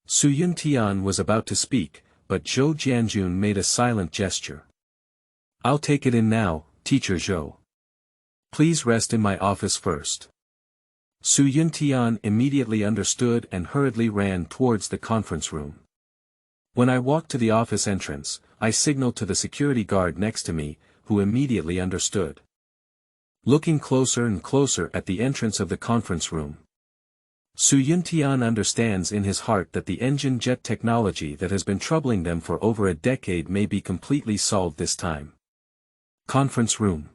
Su Yuntian was about to speak, but Zhou Jianjun made a silent gesture. I'll take it in now, Teacher Zhou. Please rest in my office first. Su Yuntian immediately understood and hurriedly ran towards the conference room. When I walked to the office entrance, I signaled to the security guard next to me, who immediately understood. Looking closer and closer at the entrance of the conference room, Su Yuntian understands in his heart that the engine jet technology that has been troubling them for over a decade may be completely solved this time. Conference room.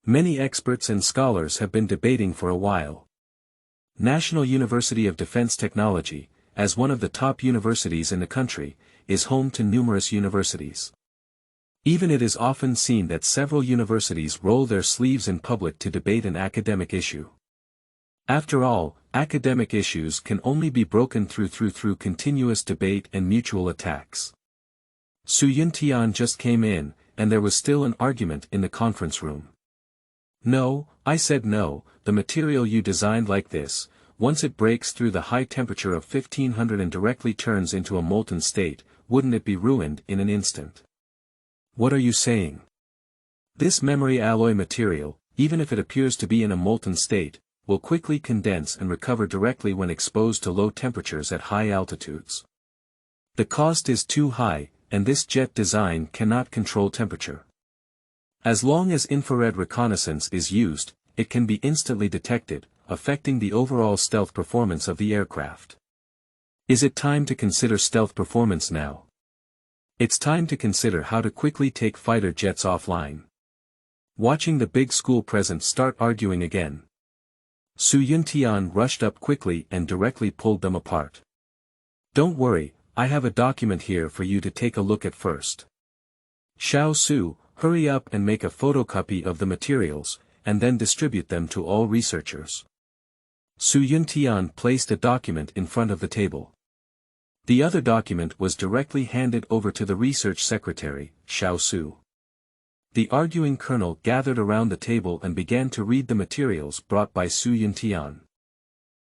Many experts and scholars have been debating for a while. National University of Defense Technology, as one of the top universities in the country, is home to numerous universities. Even it is often seen that several universities roll their sleeves in public to debate an academic issue. After all, academic issues can only be broken through continuous debate and mutual attacks. Su Yuntian just came in, and there was still an argument in the conference room. No, I said no, the material you designed like this, once it breaks through the high temperature of 1500 and directly turns into a molten state, wouldn't it be ruined in an instant? What are you saying? This memory alloy material, even if it appears to be in a molten state, will quickly condense and recover directly when exposed to low temperatures at high altitudes. The cost is too high, and this jet design cannot control temperature. As long as infrared reconnaissance is used, it can be instantly detected, affecting the overall stealth performance of the aircraft. Is it time to consider stealth performance now? It's time to consider how to quickly take fighter jets offline. Watching the big school presence start arguing again, Su Yuntian rushed up quickly and directly pulled them apart. Don't worry, I have a document here for you to take a look at first. Xiao Su, hurry up and make a photocopy of the materials, and then distribute them to all researchers. Su Yuntian placed a document in front of the table. The other document was directly handed over to the research secretary, Xiao Su. The arguing colonel gathered around the table and began to read the materials brought by Su Yuntian.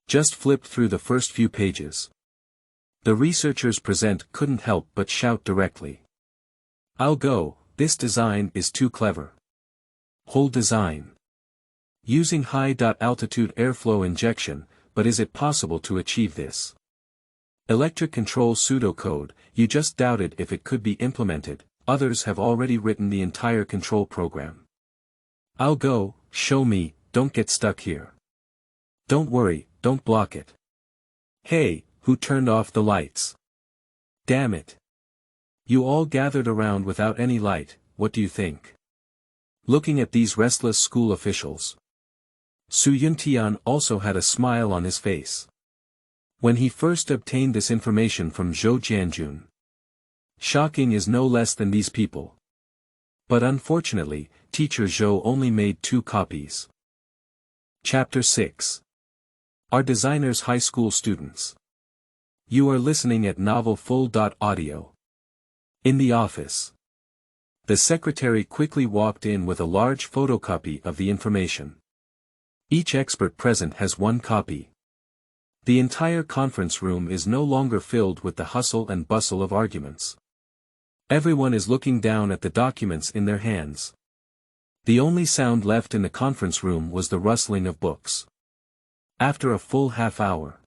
Just flipped through the first few pages. The researchers present couldn't help but shout directly. "I'll go, this design is too clever. Whole design. Using high-altitude airflow injection, but is it possible to achieve this? Electric control pseudocode, you just doubted if it could be implemented, others have already written the entire control program. I'll go, show me, don't get stuck here. Don't worry, don't block it. Hey, who turned off the lights? Damn it. You all gathered around without any light, what do you think?" Looking at these restless school officials, Su Yuntian also had a smile on his face. When he first obtained this information from Zhou Jianjun. Shocking is no less than these people. But unfortunately, teacher Zhou only made 2 copies. Chapter 6. Our designers high school students. You are listening at Novel Full.audio. In the office. The secretary quickly walked in with a large photocopy of the information. Each expert present has 1 copy. The entire conference room is no longer filled with the hustle and bustle of arguments. Everyone is looking down at the documents in their hands. The only sound left in the conference room was the rustling of books. After a full half hour,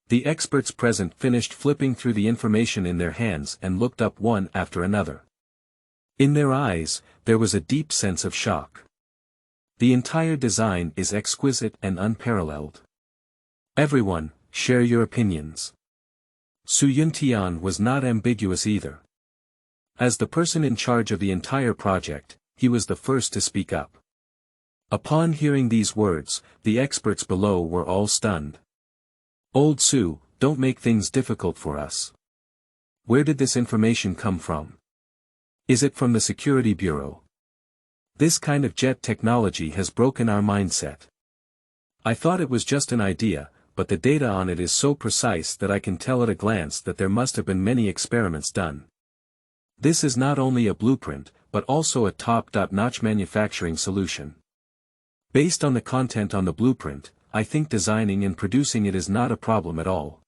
the experts present finished flipping through the information in their hands and looked up one after another. In their eyes, there was a deep sense of shock. The entire design is exquisite and unparalleled. Everyone, share your opinions. Su Yuntian was not ambiguous either. As the person in charge of the entire project, he was the first to speak up. Upon hearing these words, the experts below were all stunned. "Old Su, don't make things difficult for us. Where did this information come from? Is it from the Security Bureau? This kind of jet technology has broken our mindset. I thought it was just an idea, but the data on it is so precise that I can tell at a glance that there must have been many experiments done. This is not only a blueprint, but also a top-notch manufacturing solution. Based on the content on the blueprint, I think designing and producing it is not a problem at all.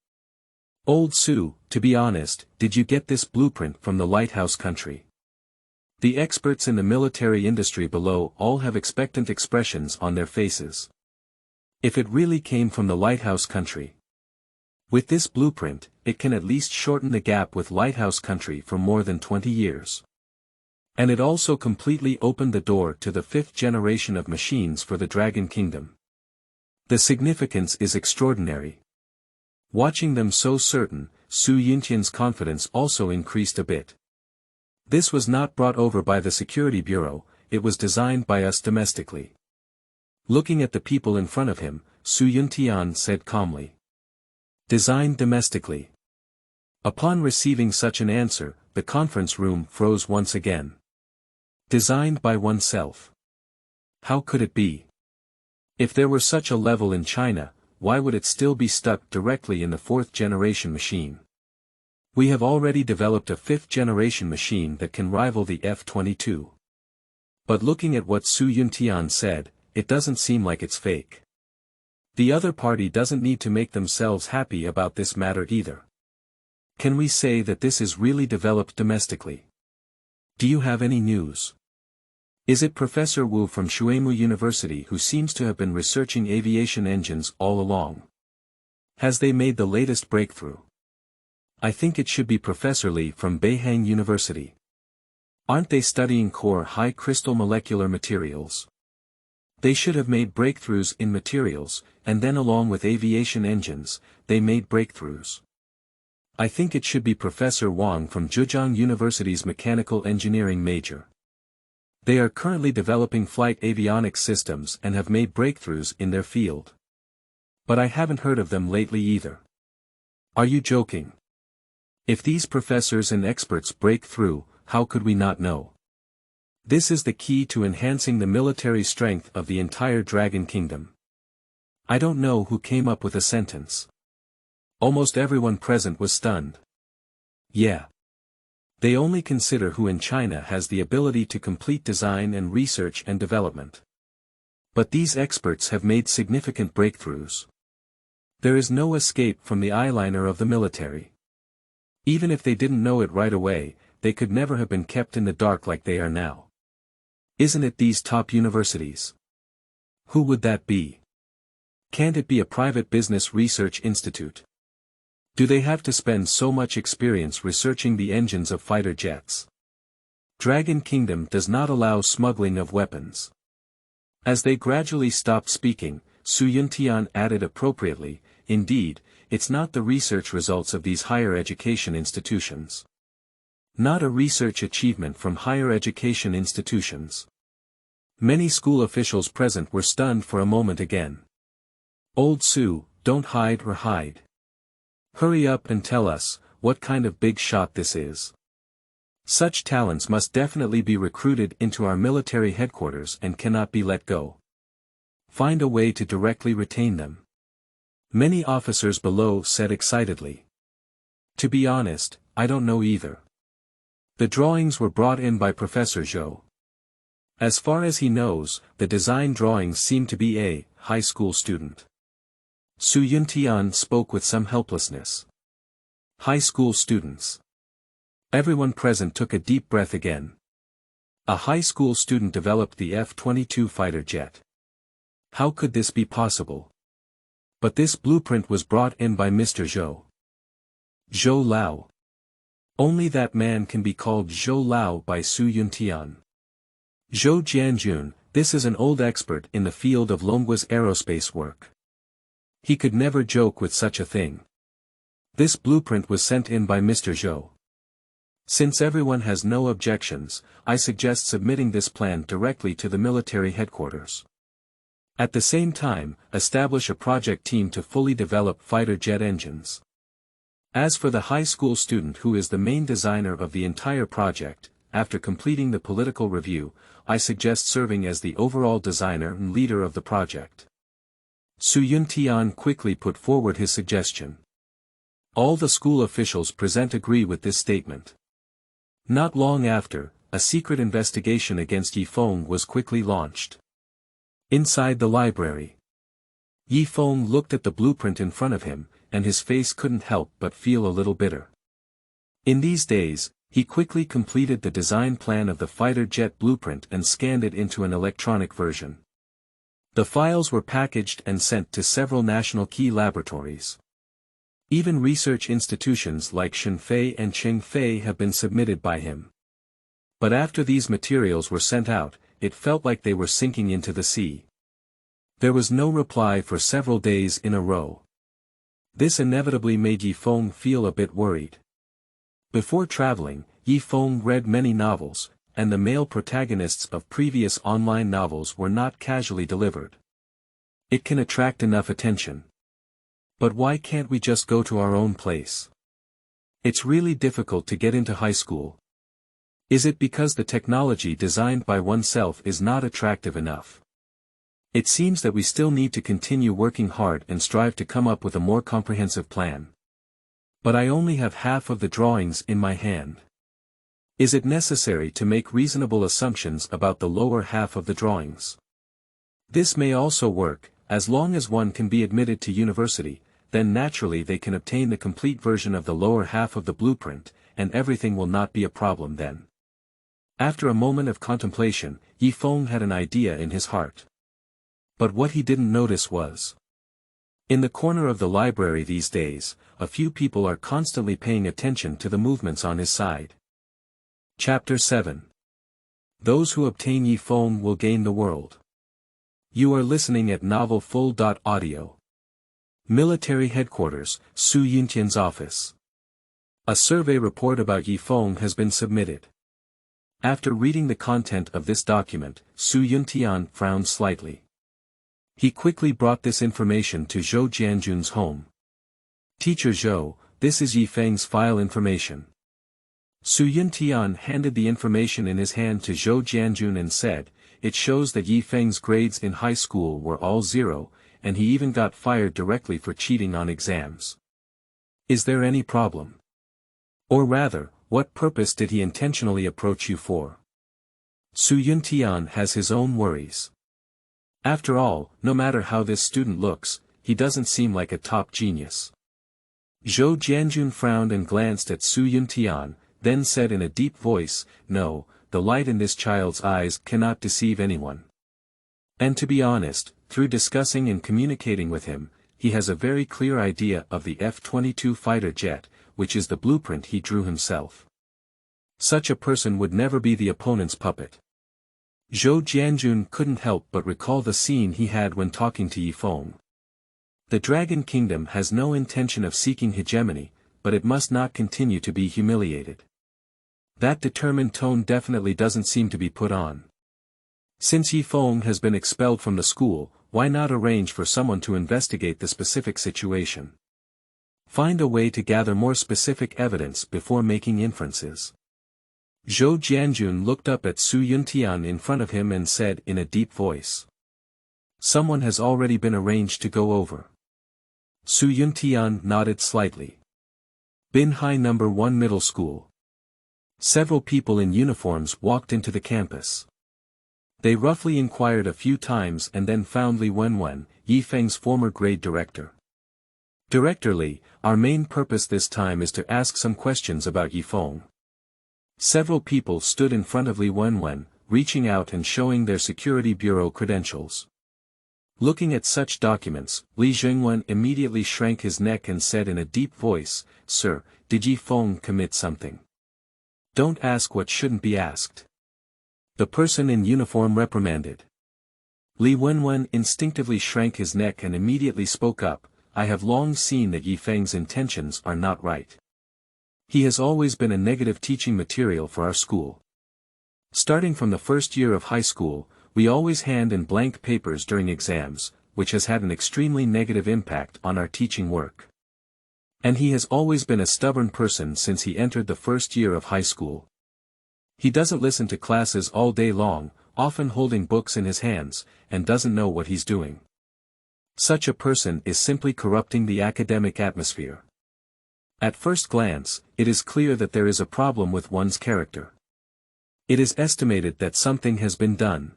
Old Su, to be honest, did you get this blueprint from the lighthouse country?" The experts in the military industry below all have expectant expressions on their faces. If it really came from the lighthouse country. With this blueprint, it can at least shorten the gap with lighthouse country for more than 20 years. And it also completely opened the door to the 5th generation of machines for the Dragon Kingdom. The significance is extraordinary. Watching them so certain, Su Yuntian's confidence also increased a bit. This was not brought over by the Security Bureau, it was designed by us domestically. Looking at the people in front of him, Su Yuntian said calmly. Designed domestically. Upon receiving such an answer, the conference room froze once again. Designed by oneself. How could it be? If there were such a level in China, why would it still be stuck directly in the 4th generation machine? We have already developed a 5th generation machine that can rival the F-22. But looking at what Su Yuntian said, it doesn't seem like it's fake. The other party doesn't need to make themselves happy about this matter either. Can we say that this is really developed domestically? Do you have any news? Is it Professor Wu from Shuemu University who seems to have been researching aviation engines all along? Has they made the latest breakthrough? I think it should be Professor Li from Beihang University. Aren't they studying core high crystal molecular materials? They should have made breakthroughs in materials, and then along with aviation engines, they made breakthroughs. I think it should be Professor Wang from Zhejiang University's mechanical engineering major. They are currently developing flight avionics systems and have made breakthroughs in their field. But I haven't heard of them lately either. Are you joking? If these professors and experts break through, how could we not know? This is the key to enhancing the military strength of the entire Dragon Kingdom. I don't know who came up with a sentence. Almost everyone present was stunned. Yeah. They only consider who in China has the ability to complete design and research and development. But these experts have made significant breakthroughs. There is no escape from the eyeliner of the military. Even if they didn't know it right away, they could never have been kept in the dark like they are now. Isn't it these top universities? Who would that be? Can't it be a private business research institute? Do they have to spend so much experience researching the engines of fighter jets? Dragon Kingdom does not allow smuggling of weapons. As they gradually stopped speaking, Su Yuntian added appropriately, indeed, it's not the research results of these higher education institutions. Not a research achievement from higher education institutions. Many school officials present were stunned for a moment again. Old Su, don't hide or hide. Hurry up and tell us, what kind of big shot this is. Such talents must definitely be recruited into our military headquarters and cannot be let go. Find a way to directly retain them. Many officers below said excitedly. To be honest, I don't know either. The drawings were brought in by Professor Zhou. As far as he knows, the design drawings seem to be a high school student. Su Yuntian spoke with some helplessness. High school students. Everyone present took a deep breath again. A high school student developed the F-22 fighter jet. How could this be possible? But this blueprint was brought in by Mr. Zhou. Zhou Lao. Only that man can be called Zhou Lao by Su Yuntian. Zhou Jianjun, this is an old expert in the field of Longgua's aerospace work. He could never joke with such a thing. This blueprint was sent in by Mr. Zhou. Since everyone has no objections, I suggest submitting this plan directly to the military headquarters. At the same time, establish a project team to fully develop fighter jet engines. As for the high school student who is the main designer of the entire project, after completing the political review, I suggest serving as the overall designer and leader of the project. Su Yuntian quickly put forward his suggestion. All the school officials present agree with this statement. Not long after, a secret investigation against Yi Feng was quickly launched. Inside the library, Yi Feng looked at the blueprint in front of him, and his face couldn't help but feel a little bitter. In these days, he quickly completed the design plan of the fighter jet blueprint and scanned it into an electronic version. The files were packaged and sent to several national key laboratories. Even research institutions like Shenfei and Qingfei have been submitted by him. But after these materials were sent out, it felt like they were sinking into the sea. There was no reply for several days in a row. This inevitably made Yi Feng feel a bit worried. Before traveling, Yi Feng read many novels, and the male protagonists of previous online novels were not casually delivered. It can attract enough attention. But why can't we just go to our own place? It's really difficult to get into high school. Is it because the technology designed by oneself is not attractive enough? It seems that we still need to continue working hard and strive to come up with a more comprehensive plan. But I only have half of the drawings in my hand. Is it necessary to make reasonable assumptions about the lower half of the drawings? This may also work, as long as one can be admitted to university, then naturally they can obtain the complete version of the lower half of the blueprint, and everything will not be a problem then. After a moment of contemplation, Yi Feng had an idea in his heart. But what he didn't notice was, in the corner of the library these days, a few people are constantly paying attention to the movements on his side. Chapter 7. Those who obtain Yi Feng will gain the world. You are listening at novelfull.audio. Military Headquarters, Su Yuntian's office. A survey report about Yi Feng has been submitted. After reading the content of this document, Su Yuntian frowned slightly. He quickly brought this information to Zhou Jianjun's home. Teacher Zhou, this is Yi Feng's file information. Su Yuntian handed the information in his hand to Zhou Jianjun and said, it shows that Yi Feng's grades in high school were all 0, and he even got fired directly for cheating on exams. Is there any problem? Or rather, what purpose did he intentionally approach you for? Su Yuntian has his own worries. After all, no matter how this student looks, he doesn't seem like a top genius. Zhou Jianjun frowned and glanced at Su Yuntian, then said in a deep voice, "No, the light in this child's eyes cannot deceive anyone." And to be honest, through discussing and communicating with him, he has a very clear idea of the F-22 fighter jet, which is the blueprint he drew himself. Such a person would never be the opponent's puppet. Zhou Jianjun couldn't help but recall the scene he had when talking to Yi Feng. The Dragon Kingdom has no intention of seeking hegemony, but it must not continue to be humiliated. That determined tone definitely doesn't seem to be put on. Since Yi Feng has been expelled from the school, why not arrange for someone to investigate the specific situation? Find a way to gather more specific evidence before making inferences. Zhou Jianjun looked up at Su Yuntian in front of him and said in a deep voice. Someone has already been arranged to go over. Su Yuntian nodded slightly. Binhai No. 1 Middle School. Several people in uniforms walked into the campus. They roughly inquired a few times and then found Li Wenwen, Yi Feng's former grade director. "Director Li, our main purpose this time is to ask some questions about Yi Feng." Several people stood in front of Li Wenwen, reaching out and showing their security bureau credentials. Looking at such documents, Li Zhengwen immediately shrank his neck and said in a deep voice, "Sir, did Yi Feng commit something?" "Don't ask what shouldn't be asked." The person in uniform reprimanded. Li Wenwen instinctively shrank his neck and immediately spoke up, "I have long seen that Yi Feng's intentions are not right. He has always been a negative teaching material for our school. Starting from the first year of high school, we always hand in blank papers during exams, which has had an extremely negative impact on our teaching work. And he has always been a stubborn person since he entered the first year of high school. He doesn't listen to classes all day long, often holding books in his hands, and doesn't know what he's doing. Such a person is simply corrupting the academic atmosphere. At first glance, it is clear that there is a problem with one's character. It is estimated that something has been done.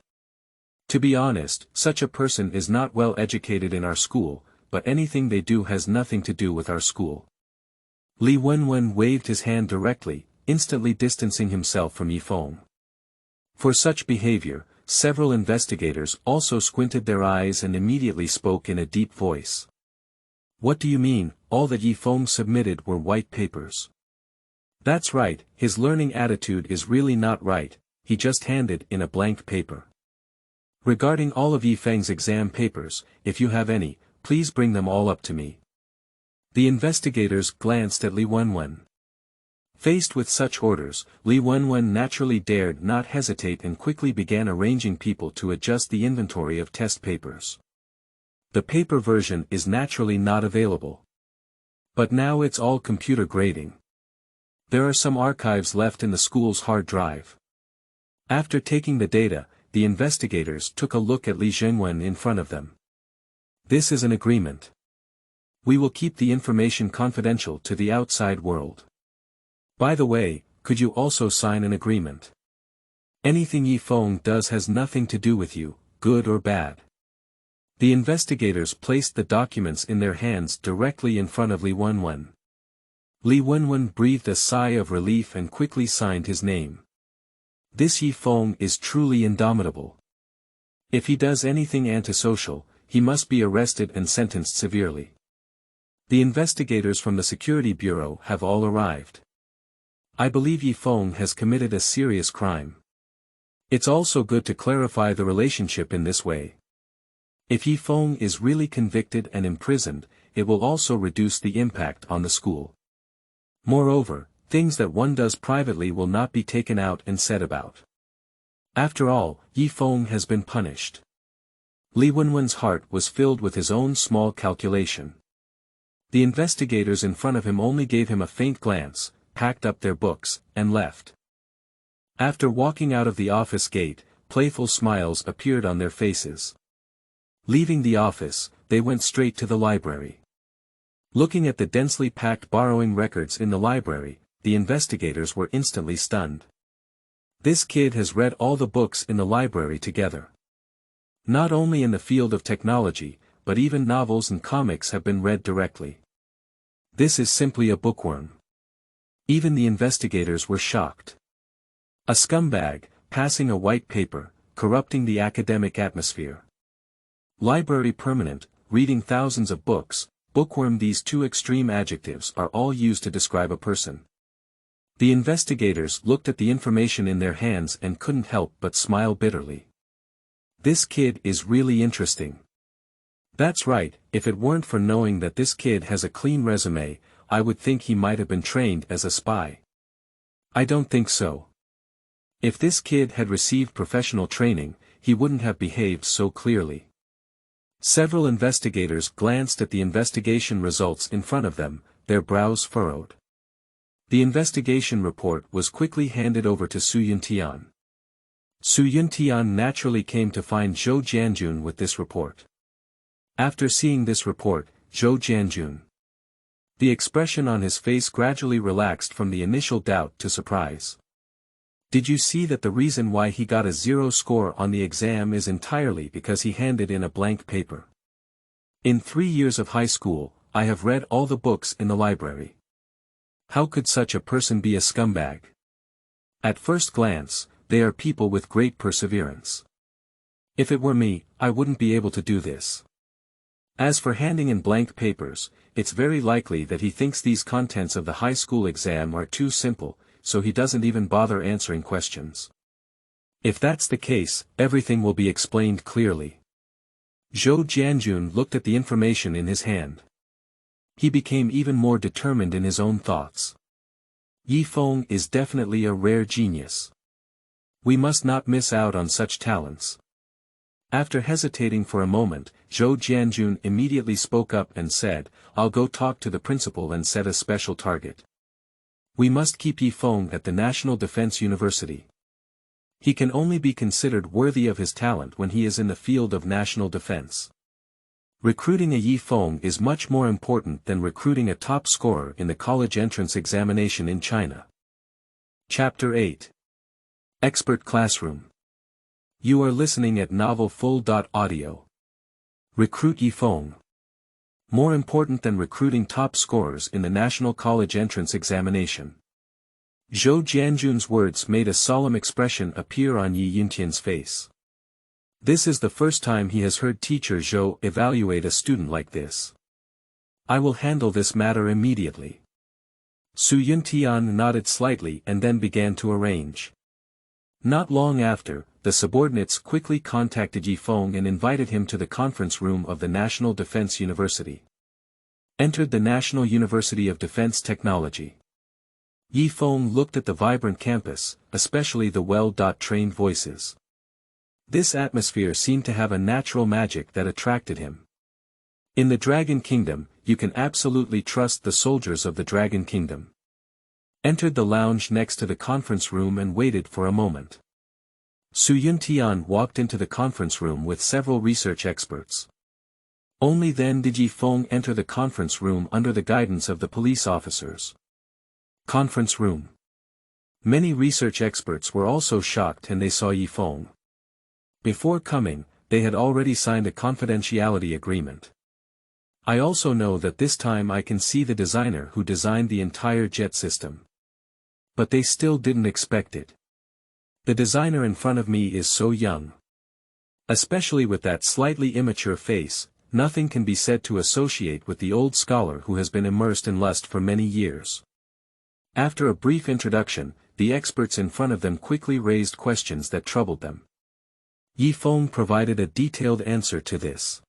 To be honest, such a person is not well educated in our school, but anything they do has nothing to do with our school." Li Wenwen waved his hand directly, instantly distancing himself from Yi Feng. For such behavior, several investigators also squinted their eyes and immediately spoke in a deep voice. "What do you mean, all that Yi Feng submitted were white papers?" "That's right, his learning attitude is really not right, he just handed in a blank paper. Regarding all of Yi Feng's exam papers, if you have any, please bring them all up to me." The investigators glanced at Li Wenwen. Faced with such orders, Li Wenwen naturally dared not hesitate and quickly began arranging people to adjust the inventory of test papers. The paper version is naturally not available. But now it's all computer grading. There are some archives left in the school's hard drive. After taking the data, the investigators took a look at Li Zhengwen in front of them. "This is an agreement. We will keep the information confidential to the outside world. By the way, could you also sign an agreement? Anything Yi Feng does has nothing to do with you, good or bad." The investigators placed the documents in their hands directly in front of Li Wenwen. Li Wenwen breathed a sigh of relief and quickly signed his name. This Yi Feng is truly indomitable. If he does anything antisocial, he must be arrested and sentenced severely. The investigators from the Security Bureau have all arrived. I believe Yi Feng has committed a serious crime. It's also good to clarify the relationship in this way. If Yi Feng is really convicted and imprisoned, it will also reduce the impact on the school. Moreover, things that one does privately will not be taken out and said about. After all, Yi Feng has been punished. Li Wenwen's heart was filled with his own small calculation. The investigators in front of him only gave him a faint glance, packed up their books, and left. After walking out of the office gate, playful smiles appeared on their faces. Leaving the office, they went straight to the library. Looking at the densely packed borrowing records in the library, the investigators were instantly stunned. This kid has read all the books in the library together. Not only in the field of technology, but even novels and comics have been read directly. This is simply a bookworm. Even the investigators were shocked. A scumbag, passing a white paper, corrupting the academic atmosphere. Library permanent, reading thousands of books, bookworm. These two extreme adjectives are all used to describe a person. The investigators looked at the information in their hands and couldn't help but smile bitterly. This kid is really interesting. That's right, if it weren't for knowing that this kid has a clean resume, I would think he might have been trained as a spy. I don't think so. If this kid had received professional training, he wouldn't have behaved so clearly. Several investigators glanced at the investigation results in front of them, their brows furrowed. The investigation report was quickly handed over to Su Yuntian. Su Yuntian naturally came to find Zhou Jianjun with this report. After seeing this report, Zhou Jianjun. The expression on his face gradually relaxed from the initial doubt to surprise. Did you see that the reason why he got a 0 score on the exam is entirely because he handed in a blank paper? In 3 years of high school, I have read all the books in the library. How could such a person be a scumbag? At first glance, they are people with great perseverance. If it were me, I wouldn't be able to do this. As for handing in blank papers, it's very likely that he thinks these contents of the high school exam are too simple, so he doesn't even bother answering questions. If that's the case, everything will be explained clearly. Zhou Jianjun looked at the information in his hand. He became even more determined in his own thoughts. Yi Feng is definitely a rare genius. We must not miss out on such talents. After hesitating for a moment, Zhou Jianjun immediately spoke up and said, I'll go talk to the principal and set a special target. We must keep Yi Feng at the National Defense University. He can only be considered worthy of his talent when he is in the field of national defense. Recruiting a Yi Feng is much more important than recruiting a top scorer in the college entrance examination in China. Chapter 8. Expert Classroom. You are listening at novelfull.audio. Recruit Yi Feng. More important than recruiting top scorers in the National College Entrance Examination. Zhou Jianjun's words made a solemn expression appear on Yi Yuntian's face. This is the first time he has heard teacher Zhou evaluate a student like this. I will handle this matter immediately. Su Yuntian nodded slightly and then began to arrange. Not long after, the subordinates quickly contacted Yi Feng and invited him to the conference room of the National Defense University. Entered the National University of Defense Technology. Yi Feng looked at the vibrant campus, especially the well-trained voices. This atmosphere seemed to have a natural magic that attracted him. In the Dragon Kingdom, you can absolutely trust the soldiers of the Dragon Kingdom. Entered the lounge next to the conference room and waited for a moment. Su Yuntian walked into the conference room with several research experts. Only then did Yi Feng enter the conference room under the guidance of the police officers. Conference room. Many research experts were also shocked when they saw Yi Feng. Before coming, they had already signed a confidentiality agreement. I also know that this time I can see the designer who designed the entire jet system. But they still didn't expect it. The designer in front of me is so young. Especially with that slightly immature face, nothing can be said to associate with the old scholar who has been immersed in lust for many years. After a brief introduction, the experts in front of them quickly raised questions that troubled them. Yi Feng provided a detailed answer to this.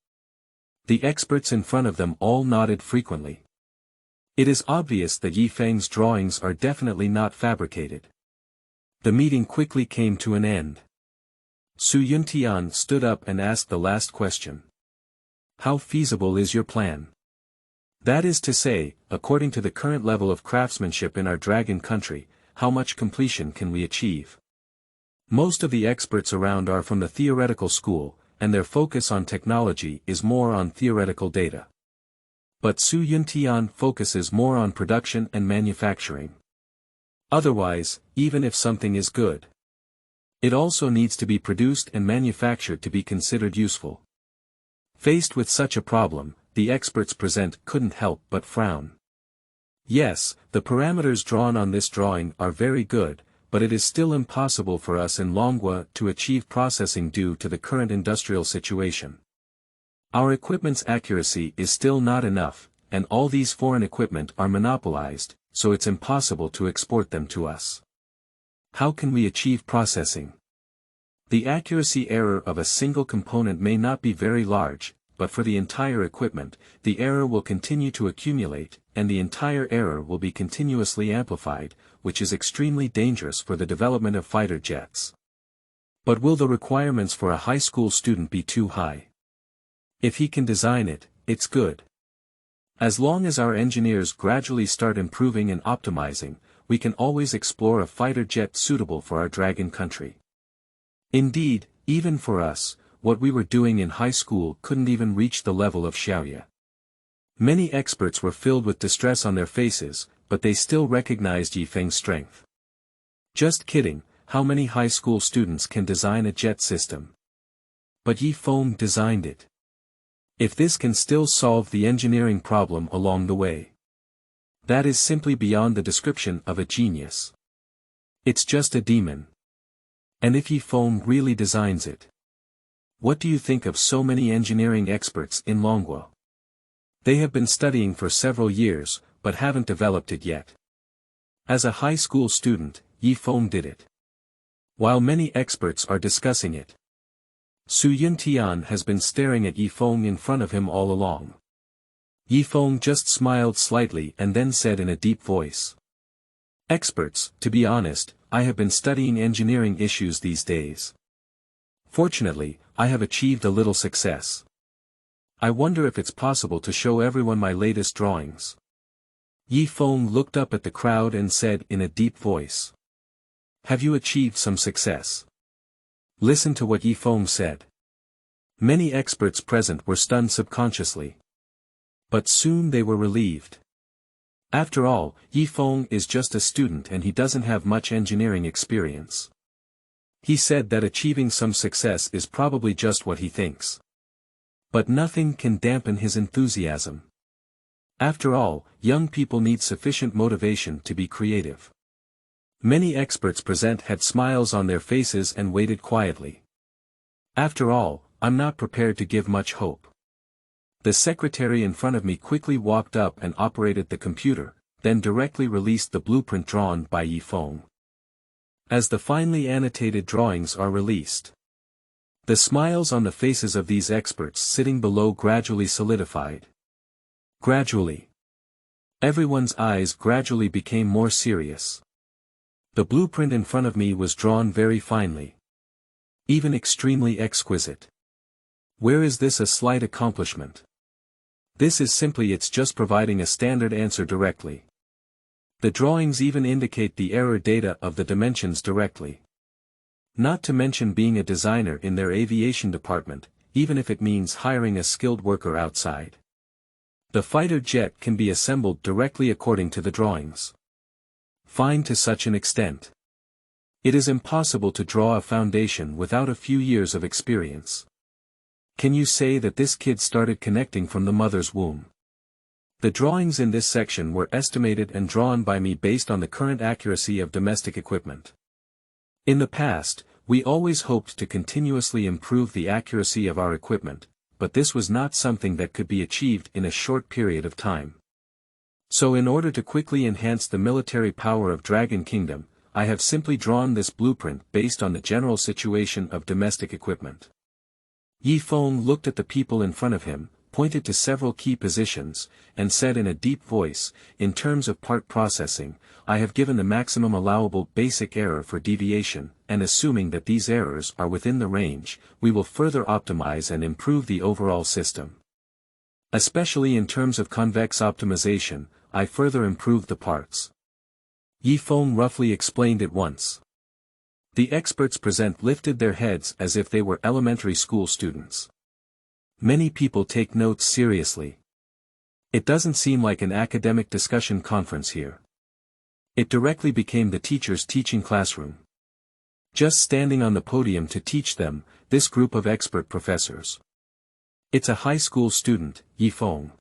The experts in front of them all nodded frequently. It is obvious that Yi Feng's drawings are definitely not fabricated. The meeting quickly came to an end. Su Yuntian stood up and asked the last question. How feasible is your plan? That is to say, according to the current level of craftsmanship in our dragon country, how much completion can we achieve? Most of the experts around are from the theoretical school, and their focus on technology is more on theoretical data. But Su Yuntian focuses more on production and manufacturing. Otherwise, even if something is good, it also needs to be produced and manufactured to be considered useful. Faced with such a problem, the experts present couldn't help but frown. Yes, the parameters drawn on this drawing are very good, but it is still impossible for us in Longwa to achieve processing due to the current industrial situation. Our equipment's accuracy is still not enough, and all these foreign equipment are monopolized, so it's impossible to export them to us. How can we achieve processing? The accuracy error of a single component may not be very large, but for the entire equipment, the error will continue to accumulate, and the entire error will be continuously amplified, which is extremely dangerous for the development of fighter jets. But will the requirements for a high school student be too high? If he can design it, it's good. As long as our engineers gradually start improving and optimizing, we can always explore a fighter jet suitable for our dragon country. Indeed, even for us, what we were doing in high school couldn't even reach the level of Xiaoya. Many experts were filled with distress on their faces, but they still recognized Yi Feng's strength. Just kidding, how many high school students can design a jet system? But Yi Feng designed it. If this can still solve the engineering problem along the way, that is simply beyond the description of a genius. It's just a demon. And if Yi Feng really designs it, what do you think of so many engineering experts in Longwa? They have been studying for several years, but haven't developed it yet. As a high school student, Yi Feng did it. While many experts are discussing it, Su Yuntian has been staring at Yi Feng in front of him all along. Yi Feng just smiled slightly and then said in a deep voice, "Experts, to be honest, I have been studying engineering issues these days. Fortunately, I have achieved a little success. I wonder if it's possible to show everyone my latest drawings." Yi Feng looked up at the crowd and said in a deep voice, "Have you achieved some success?" Listen to what Yi Feng said. Many experts present were stunned subconsciously. But soon they were relieved. After all, Yi Feng is just a student and he doesn't have much engineering experience. He said that achieving some success is probably just what he thinks. But nothing can dampen his enthusiasm. After all, young people need sufficient motivation to be creative. Many experts present had smiles on their faces and waited quietly. After all, I'm not prepared to give much hope. The secretary in front of me quickly walked up and operated the computer, then directly released the blueprint drawn by Yi Feng. As the finely annotated drawings are released, the smiles on the faces of these experts sitting below gradually solidified. Gradually, everyone's eyes gradually became more serious. The blueprint in front of me was drawn very finely. Even extremely exquisite. Where is this a slight accomplishment? This is simply it's just providing a standard answer directly. The drawings even indicate the error data of the dimensions directly. Not to mention being a designer in their aviation department, even if it means hiring a skilled worker outside. The fighter jet can be assembled directly according to the drawings. Fine to such an extent. It is impossible to draw a foundation without a few years of experience. Can you say that this kid started connecting from the mother's womb? The drawings in this section were estimated and drawn by me based on the current accuracy of domestic equipment. In the past, we always hoped to continuously improve the accuracy of our equipment, but this was not something that could be achieved in a short period of time. So in order to quickly enhance the military power of Dragon Kingdom, I have simply drawn this blueprint based on the general situation of domestic equipment. Yi Feng looked at the people in front of him, pointed to several key positions, and said in a deep voice, "In terms of part processing, I have given the maximum allowable basic error for deviation, and assuming that these errors are within the range, we will further optimize and improve the overall system. Especially in terms of convex optimization, I further improved the parts." Yi Feng roughly explained it once. The experts present lifted their heads as if they were elementary school students. Many people take notes seriously. It doesn't seem like an academic discussion conference here. It directly became the teacher's teaching classroom. Just standing on the podium to teach them, this group of expert professors. It's a high school student, Feng.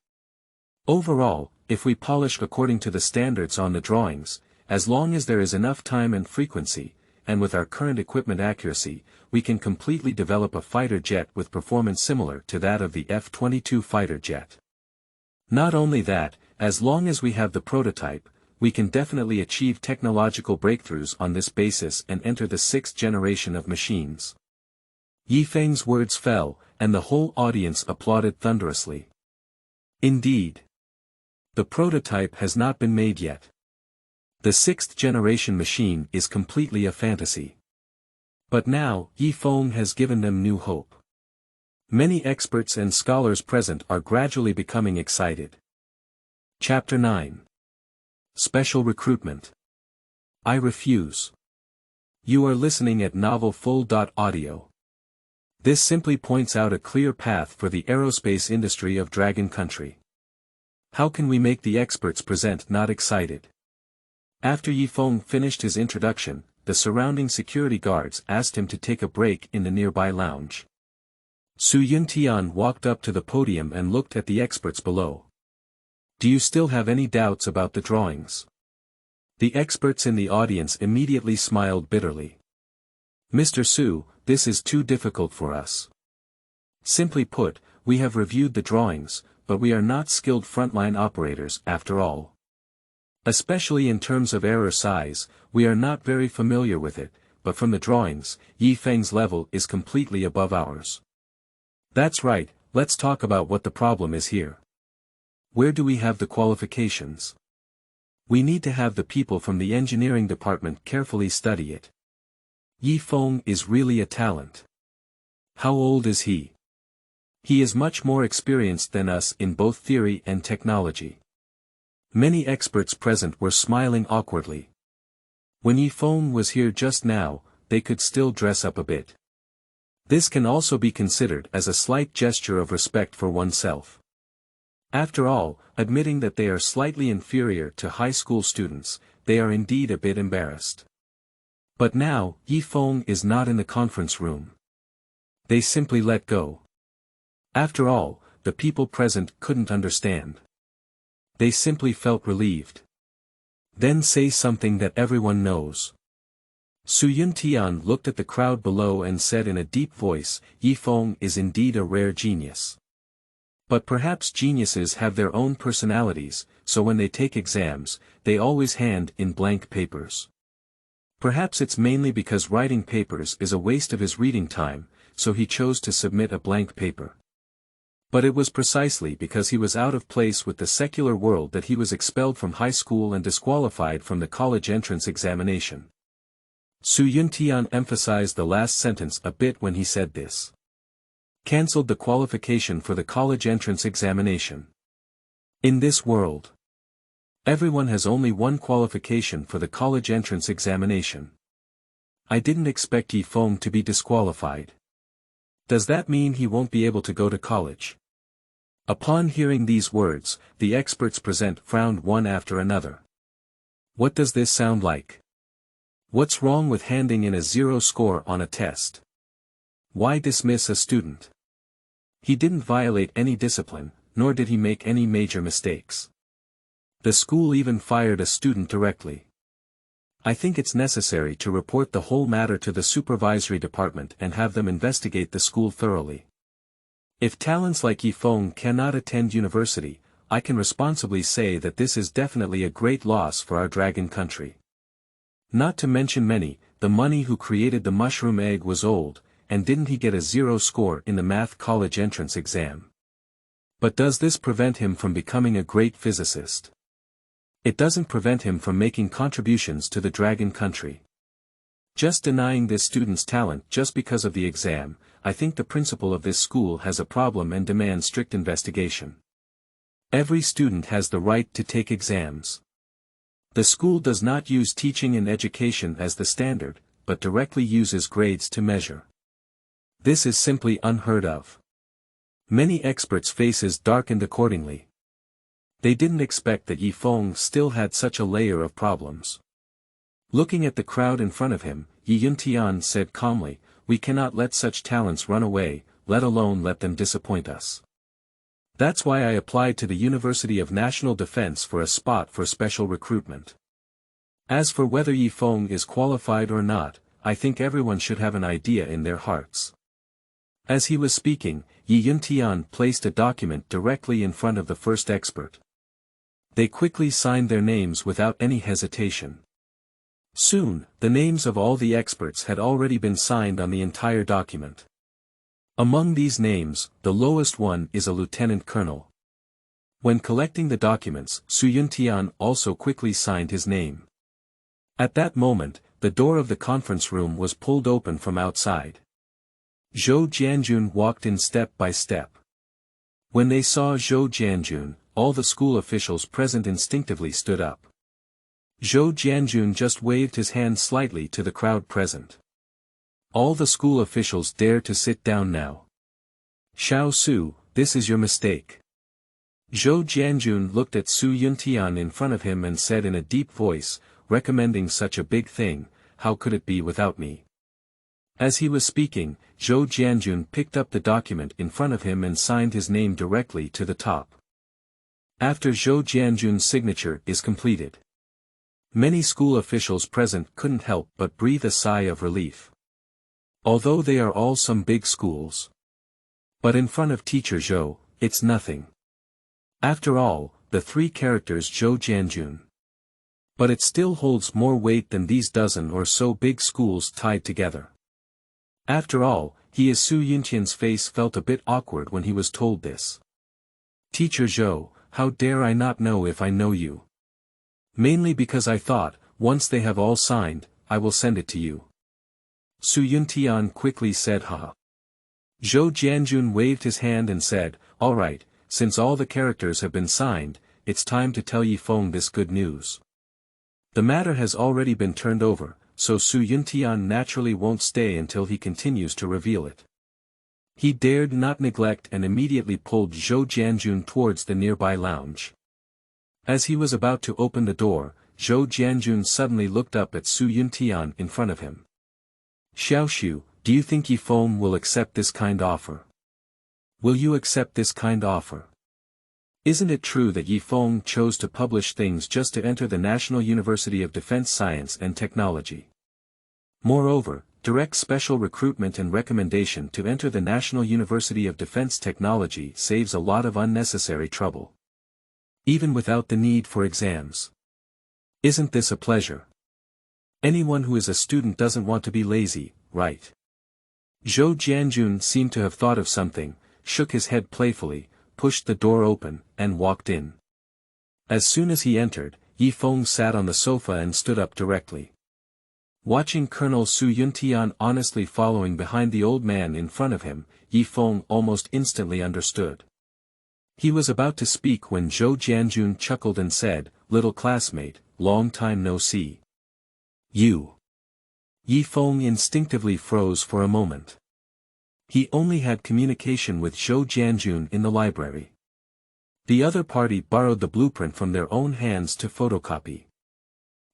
Overall, if we polish according to the standards on the drawings, as long as there is enough time and frequency, and with our current equipment accuracy, we can completely develop a fighter jet with performance similar to that of the F-22 fighter jet. Not only that, as long as we have the prototype, we can definitely achieve technological breakthroughs on this basis and enter the 6th generation of machines. Feng's words fell, and the whole audience applauded thunderously. Indeed. The prototype has not been made yet. The 6th generation machine is completely a fantasy. But now, Feng has given them new hope. Many experts and scholars present are gradually becoming excited. Chapter 9. Special Recruitment. I refuse. You are listening at novelfull.audio. This simply points out a clear path for the aerospace industry of Dragon Country. How can we make the experts present not excited? After Feng finished his introduction, the surrounding security guards asked him to take a break in the nearby lounge. Su Yuntian walked up to the podium and looked at the experts below. Do you still have any doubts about the drawings? The experts in the audience immediately smiled bitterly. Mr. Su, this is too difficult for us. Simply put, we have reviewed the drawings, but we are not skilled frontline operators after all. Especially in terms of error size, we are not very familiar with it, but from the drawings, Feng's level is completely above ours. That's right, let's talk about what the problem is here. Where do we have the qualifications? We need to have the people from the engineering department carefully study it. Feng is really a talent. How old is he? He is much more experienced than us in both theory and technology. Many experts present were smiling awkwardly. When Feng was here just now, they could still dress up a bit. This can also be considered as a slight gesture of respect for oneself. After all, admitting that they are slightly inferior to high school students, they are indeed a bit embarrassed. But now, Feng is not in the conference room. They simply let go. After all, the people present couldn't understand. They simply felt relieved. Then say something that everyone knows. Su Yuntian looked at the crowd below and said in a deep voice, Feng is indeed a rare genius. But perhaps geniuses have their own personalities, so when they take exams, they always hand in blank papers. Perhaps it's mainly because writing papers is a waste of his reading time, so he chose to submit a blank paper. But it was precisely because he was out of place with the secular world that he was expelled from high school and disqualified from the college entrance examination. Su Yuntian emphasized the last sentence a bit when he said this. Cancelled the qualification for the college entrance examination. In this world, everyone has only one qualification for the college entrance examination. I didn't expect Feng to be disqualified. Does that mean he won't be able to go to college? Upon hearing these words, the experts present frowned one after another. What does this sound like? What's wrong with handing in a 0 score on a test? Why dismiss a student? He didn't violate any discipline, nor did he make any major mistakes. The school even fired a student directly. I think it's necessary to report the whole matter to the supervisory department and have them investigate the school thoroughly. If talents like Feng cannot attend university, I can responsibly say that this is definitely a great loss for our Dragon Country. Not to mention the money who created the mushroom egg was old, and didn't he get a 0 score in the math college entrance exam? But does this prevent him from becoming a great physicist? It doesn't prevent him from making contributions to the Dragon Country. Just denying this student's talent just because of the exam, I think the principal of this school has a problem and demands strict investigation. Every student has the right to take exams. The school does not use teaching and education as the standard, but directly uses grades to measure. This is simply unheard of. Many experts' faces darkened accordingly. They didn't expect that Yi Feng still had such a layer of problems. Looking at the crowd in front of him, Yi Yuntian said calmly, "We cannot let such talents run away, let alone let them disappoint us. That's why I applied to the University of National Defense for a spot for special recruitment. As for whether Yi Feng is qualified or not, I think everyone should have an idea in their hearts." As he was speaking, Yi Yuntian placed a document directly in front of the first expert. They quickly signed their names without any hesitation. Soon, the names of all the experts had already been signed on the entire document. Among these names, the lowest one is a lieutenant colonel. When collecting the documents, Su Yuntian also quickly signed his name. At that moment, the door of the conference room was pulled open from outside. Zhou Jianjun walked in step by step. When they saw Zhou Jianjun, all the school officials present instinctively stood up. Zhou Jianjun just waved his hand slightly to the crowd present. All the school officials dared to sit down now. "Xiao Su, this is your mistake." Zhou Jianjun looked at Su Yuntian in front of him and said in a deep voice, "Recommending such a big thing, how could it be without me?" As he was speaking, Zhou Jianjun picked up the document in front of him and signed his name directly to the top. After Zhou Jianjun's signature is completed, many school officials present couldn't help but breathe a sigh of relief. Although they are all some big schools. But in front of teacher Zhou, it's nothing. After all, the three characters Zhou Jianjun. But it still holds more weight than these dozen or so big schools tied together. After all, Su Yuntian's face felt a bit awkward when he was told this. "Teacher Zhou, how dare I not know if I know you? Mainly because I thought, once they have all signed, I will send it to you." Su Yuntian quickly said ha. Zhou Jianjun waved his hand and said, "All right, since all the characters have been signed, it's time to tell Yi Feng this good news. The matter has already been turned over, so Su Yuntian naturally won't stay until he continues to reveal it." He dared not neglect and immediately pulled Zhou Jianjun towards the nearby lounge. As he was about to open the door, Zhou Jianjun suddenly looked up at Su Yuntian in front of him. "Xiaoshu, do you think Yi Feng will accept this kind offer? Will you accept this kind offer? Isn't it true that Yi Feng chose to publish things just to enter the National University of Defense Science and Technology? Moreover, direct special recruitment and recommendation to enter the National University of Defense Technology saves a lot of unnecessary trouble. Even without the need for exams. Isn't this a pleasure? Anyone who is a student doesn't want to be lazy, right?" Zhou Jianjun seemed to have thought of something, shook his head playfully, pushed the door open, and walked in. As soon as he entered, Yi Feng sat on the sofa and stood up directly. Watching Colonel Su Yuntian honestly following behind the old man in front of him, Yi Feng almost instantly understood. He was about to speak when Zhou Jianjun chuckled and said, "Little classmate, long time no see." "You." Yi Feng instinctively froze for a moment. He only had communication with Zhou Jianjun in the library. The other party borrowed the blueprint from their own hands to photocopy.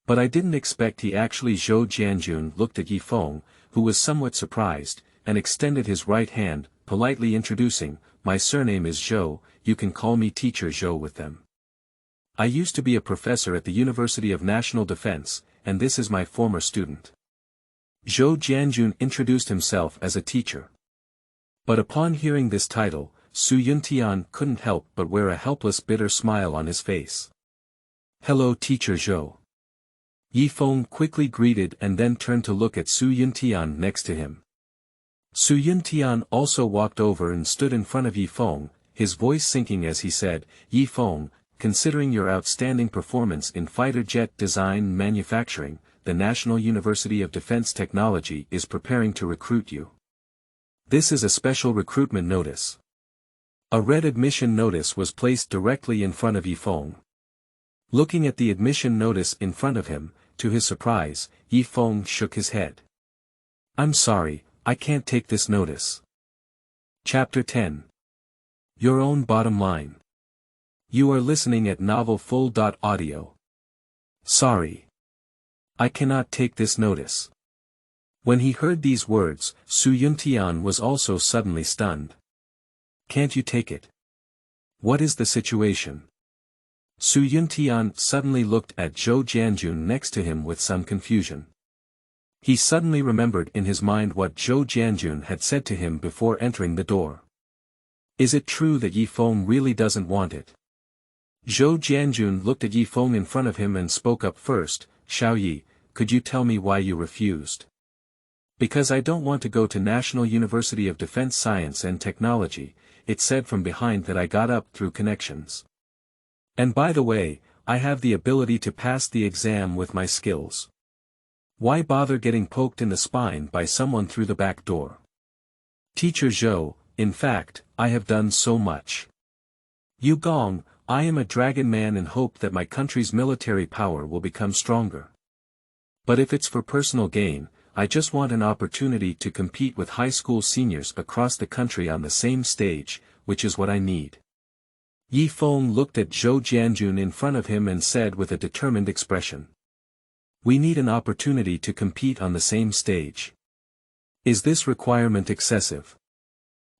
But I didn't expect he actually. Zhou Jianjun looked at Yi Feng, who was somewhat surprised, and extended his right hand, politely introducing, "My surname is Zhou, you can call me Teacher Zhou with them. I used to be a professor at the University of National Defense, and this is my former student." Zhou Jianjun introduced himself as a teacher. But upon hearing this title, Su Yuntian couldn't help but wear a helpless bitter smile on his face. "Hello Teacher Zhou." Yi Feng quickly greeted and then turned to look at Su Yuntian next to him. Su Yuntian also walked over and stood in front of Yi Feng, his voice sinking as he said, "Yi Feng, considering your outstanding performance in fighter jet design and manufacturing, the National University of Defense Technology is preparing to recruit you. This is a special recruitment notice." A red admission notice was placed directly in front of Yi Feng. Looking at the admission notice in front of him, to his surprise, Yi Feng shook his head. I'm sorry, I can't take this notice. Chapter 10. Your own bottom line. You are listening at novelfull.audio. Sorry. I cannot take this notice. When he heard these words, Su Yuntian was also suddenly stunned. Can't you take it? What is the situation? Su Yuntian suddenly looked at Zhou Jianjun next to him with some confusion. He suddenly remembered in his mind what Zhou Jianjun had said to him before entering the door. Is it true that Yi Feng really doesn't want it? Zhou Jianjun looked at Yi Feng in front of him and spoke up first. Xiao Yi, could you tell me why you refused? Because I don't want to go to National University of Defense Science and Technology, it said from behind that I got up through connections. And by the way, I have the ability to pass the exam with my skills. Why bother getting poked in the spine by someone through the back door? Teacher Zhou, in fact, I have done so much. Yu Gong, I am a dragon man and hope that my country's military power will become stronger. But if it's for personal gain, I just want an opportunity to compete with high school seniors across the country on the same stage, which is what I need. Yi Feng looked at Zhou Jianjun in front of him and said with a determined expression. We need an opportunity to compete on the same stage. Is this requirement excessive?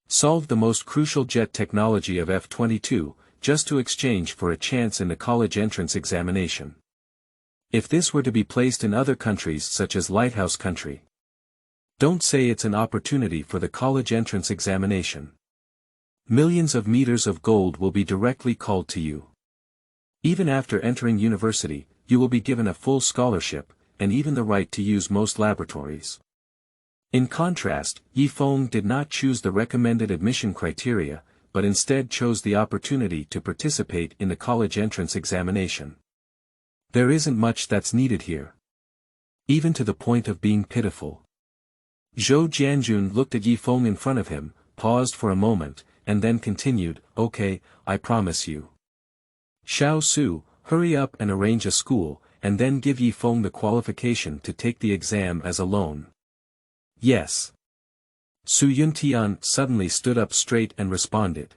Solve the most crucial jet technology of F-22, just to exchange for a chance in the college entrance examination. If this were to be placed in other countries such as Lighthouse Country. Don't say it's an opportunity for the college entrance examination. Millions of meters of gold will be directly called to you. Even after entering university, you will be given a full scholarship, and even the right to use most laboratories. In contrast, Yi Feng did not choose the recommended admission criteria, but instead chose the opportunity to participate in the college entrance examination. There isn't much that's needed here. Even to the point of being pitiful. Zhou Jianjun looked at Yi Feng in front of him, paused for a moment, and then continued, okay, I promise you. Xiao Su, hurry up and arrange a school, and then give Yi Feng the qualification to take the exam as a loan. Yes. Su Yuntian suddenly stood up straight and responded.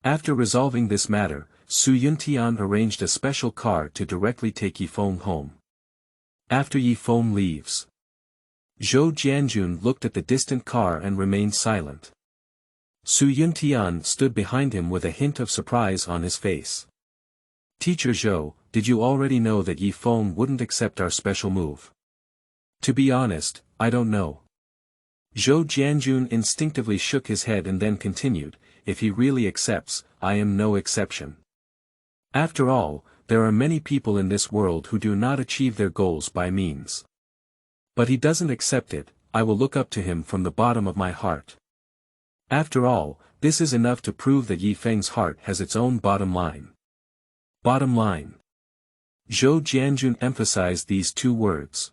After resolving this matter, Su Yuntian arranged a special car to directly take Yi Feng home. After Yi Feng leaves, Zhou Jianjun looked at the distant car and remained silent. Su Yuntian stood behind him with a hint of surprise on his face. Teacher Zhou, did you already know that Yi Feng wouldn't accept our special move? To be honest, I don't know. Zhou Jianjun instinctively shook his head and then continued, if he really accepts, I am no exception. After all, there are many people in this world who do not achieve their goals by means. But he doesn't accept it, I will look up to him from the bottom of my heart. After all, this is enough to prove that Yi Feng's heart has its own bottom line. Bottom line. Zhou Jianjun emphasized these two words.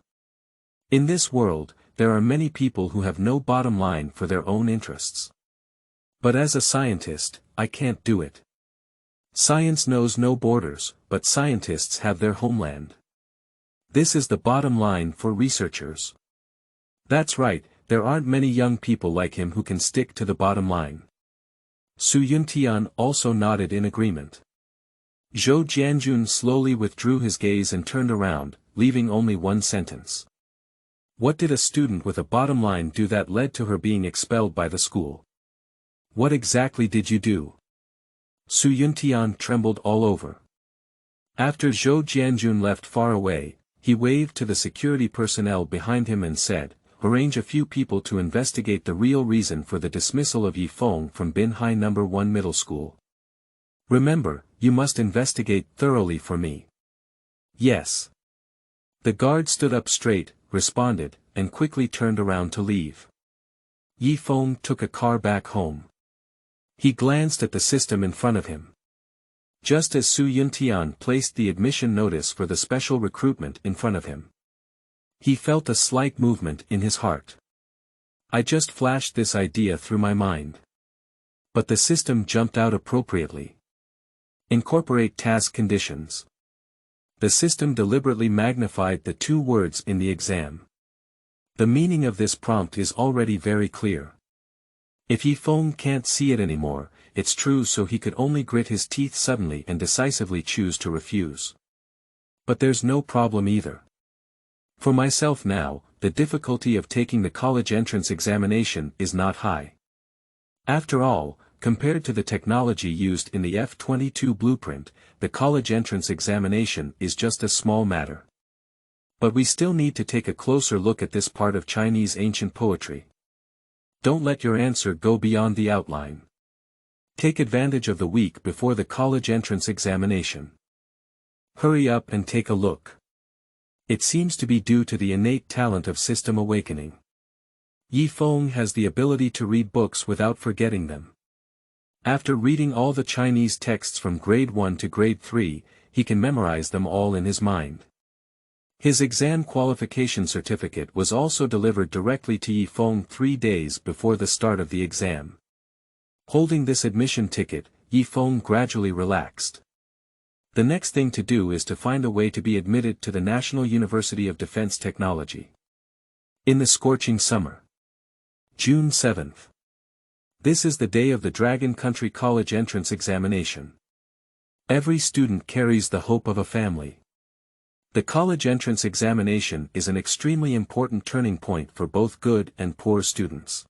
In this world, there are many people who have no bottom line for their own interests. But as a scientist, I can't do it. Science knows no borders, but scientists have their homeland. This is the bottom line for researchers. That's right, there aren't many young people like him who can stick to the bottom line. Su Yuntian also nodded in agreement. Zhou Jianjun slowly withdrew his gaze and turned around, leaving only one sentence. What did a student with a bottom line do that led to her being expelled by the school? What exactly did you do? Su Yuntian trembled all over. After Zhou Jianjun left far away, he waved to the security personnel behind him and said, arrange a few people to investigate the real reason for the dismissal of Yi Feng from Binhai No. 1 Middle School. Remember, you must investigate thoroughly for me. Yes. The guard stood up straight, responded, and quickly turned around to leave. Yi Feng took a car back home. He glanced at the system in front of him. Just as Su Yuntian placed the admission notice for the special recruitment in front of him, he felt a slight movement in his heart. I just flashed this idea through my mind. But the system jumped out appropriately. Incorporate task conditions. The system deliberately magnified the two words in the exam. The meaning of this prompt is already very clear. If Feng can't see it anymore, it's true, so he could only grit his teeth suddenly and decisively choose to refuse. But there's no problem either. For myself now, the difficulty of taking the college entrance examination is not high. After all, compared to the technology used in the F-22 blueprint, the college entrance examination is just a small matter. But we still need to take a closer look at this part of Chinese ancient poetry. Don't let your answer go beyond the outline. Take advantage of the week before the college entrance examination. Hurry up and take a look. It seems to be due to the innate talent of system awakening. Feng has the ability to read books without forgetting them. After reading all the Chinese texts from grade 1 to grade 3, he can memorize them all in his mind. His exam qualification certificate was also delivered directly to Feng 3 days before the start of the exam. Holding this admission ticket, Feng gradually relaxed. The next thing to do is to find a way to be admitted to the National University of Defense Technology. In the scorching summer. June 7th. This is the day of the Dragon Country College entrance examination. Every student carries the hope of a family. The college entrance examination is an extremely important turning point for both good and poor students.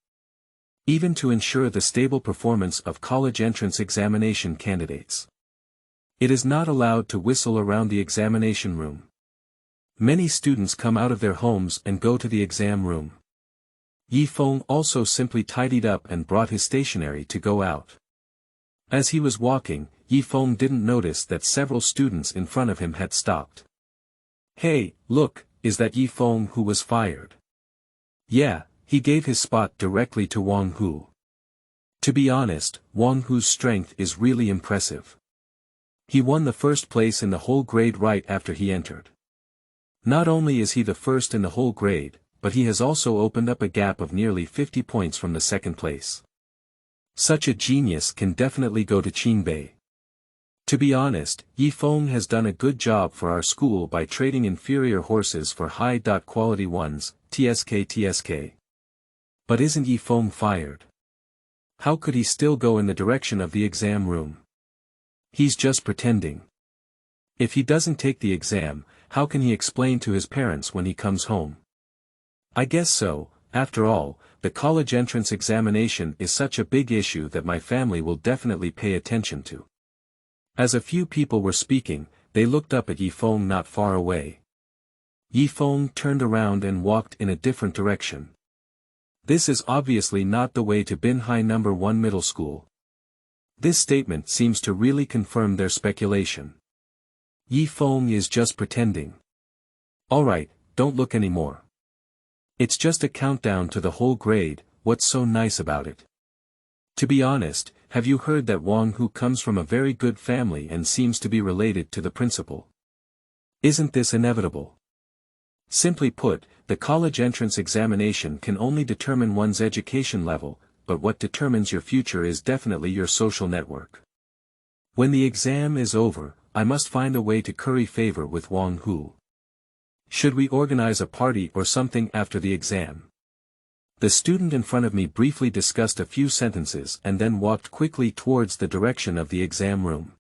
Even to ensure the stable performance of college entrance examination candidates. It is not allowed to whistle around the examination room. Many students come out of their homes and go to the exam room. Feng also simply tidied up and brought his stationery to go out. As he was walking, Feng didn't notice that several students in front of him had stopped. "Hey, look, is that Feng who was fired?" Yeah, he gave his spot directly to Wang Hu. To be honest, Wang Hu's strength is really impressive. He won the first place in the whole grade right after he entered. Not only is he the first in the whole grade, but he has also opened up a gap of nearly 50 points from the second place. Such a genius can definitely go to Qingbei. To be honest, Feng has done a good job for our school by trading inferior horses for high-quality ones, TSK. But isn't Feng fired? How could he still go in the direction of the exam room? He's just pretending. If he doesn't take the exam, how can he explain to his parents when he comes home? I guess so. After all, the college entrance examination is such a big issue that my family will definitely pay attention to. As a few people were speaking, they looked up at Feng not far away. Feng turned around and walked in a different direction. This is obviously not the way to Binhai No. 1 Middle School. This statement seems to really confirm their speculation. Feng is just pretending. Alright, don't look anymore. It's just a countdown to the whole grade. What's so nice about it? To be honest, have you heard that Wang Hu comes from a very good family and seems to be related to the principal? Isn't this inevitable? Simply put, the college entrance examination can only determine one's education level, but what determines your future is definitely your social network. When the exam is over, I must find a way to curry favor with Wang Hu. Should we organize a party or something after the exam? The student in front of me briefly discussed a few sentences and then walked quickly towards the direction of the exam room.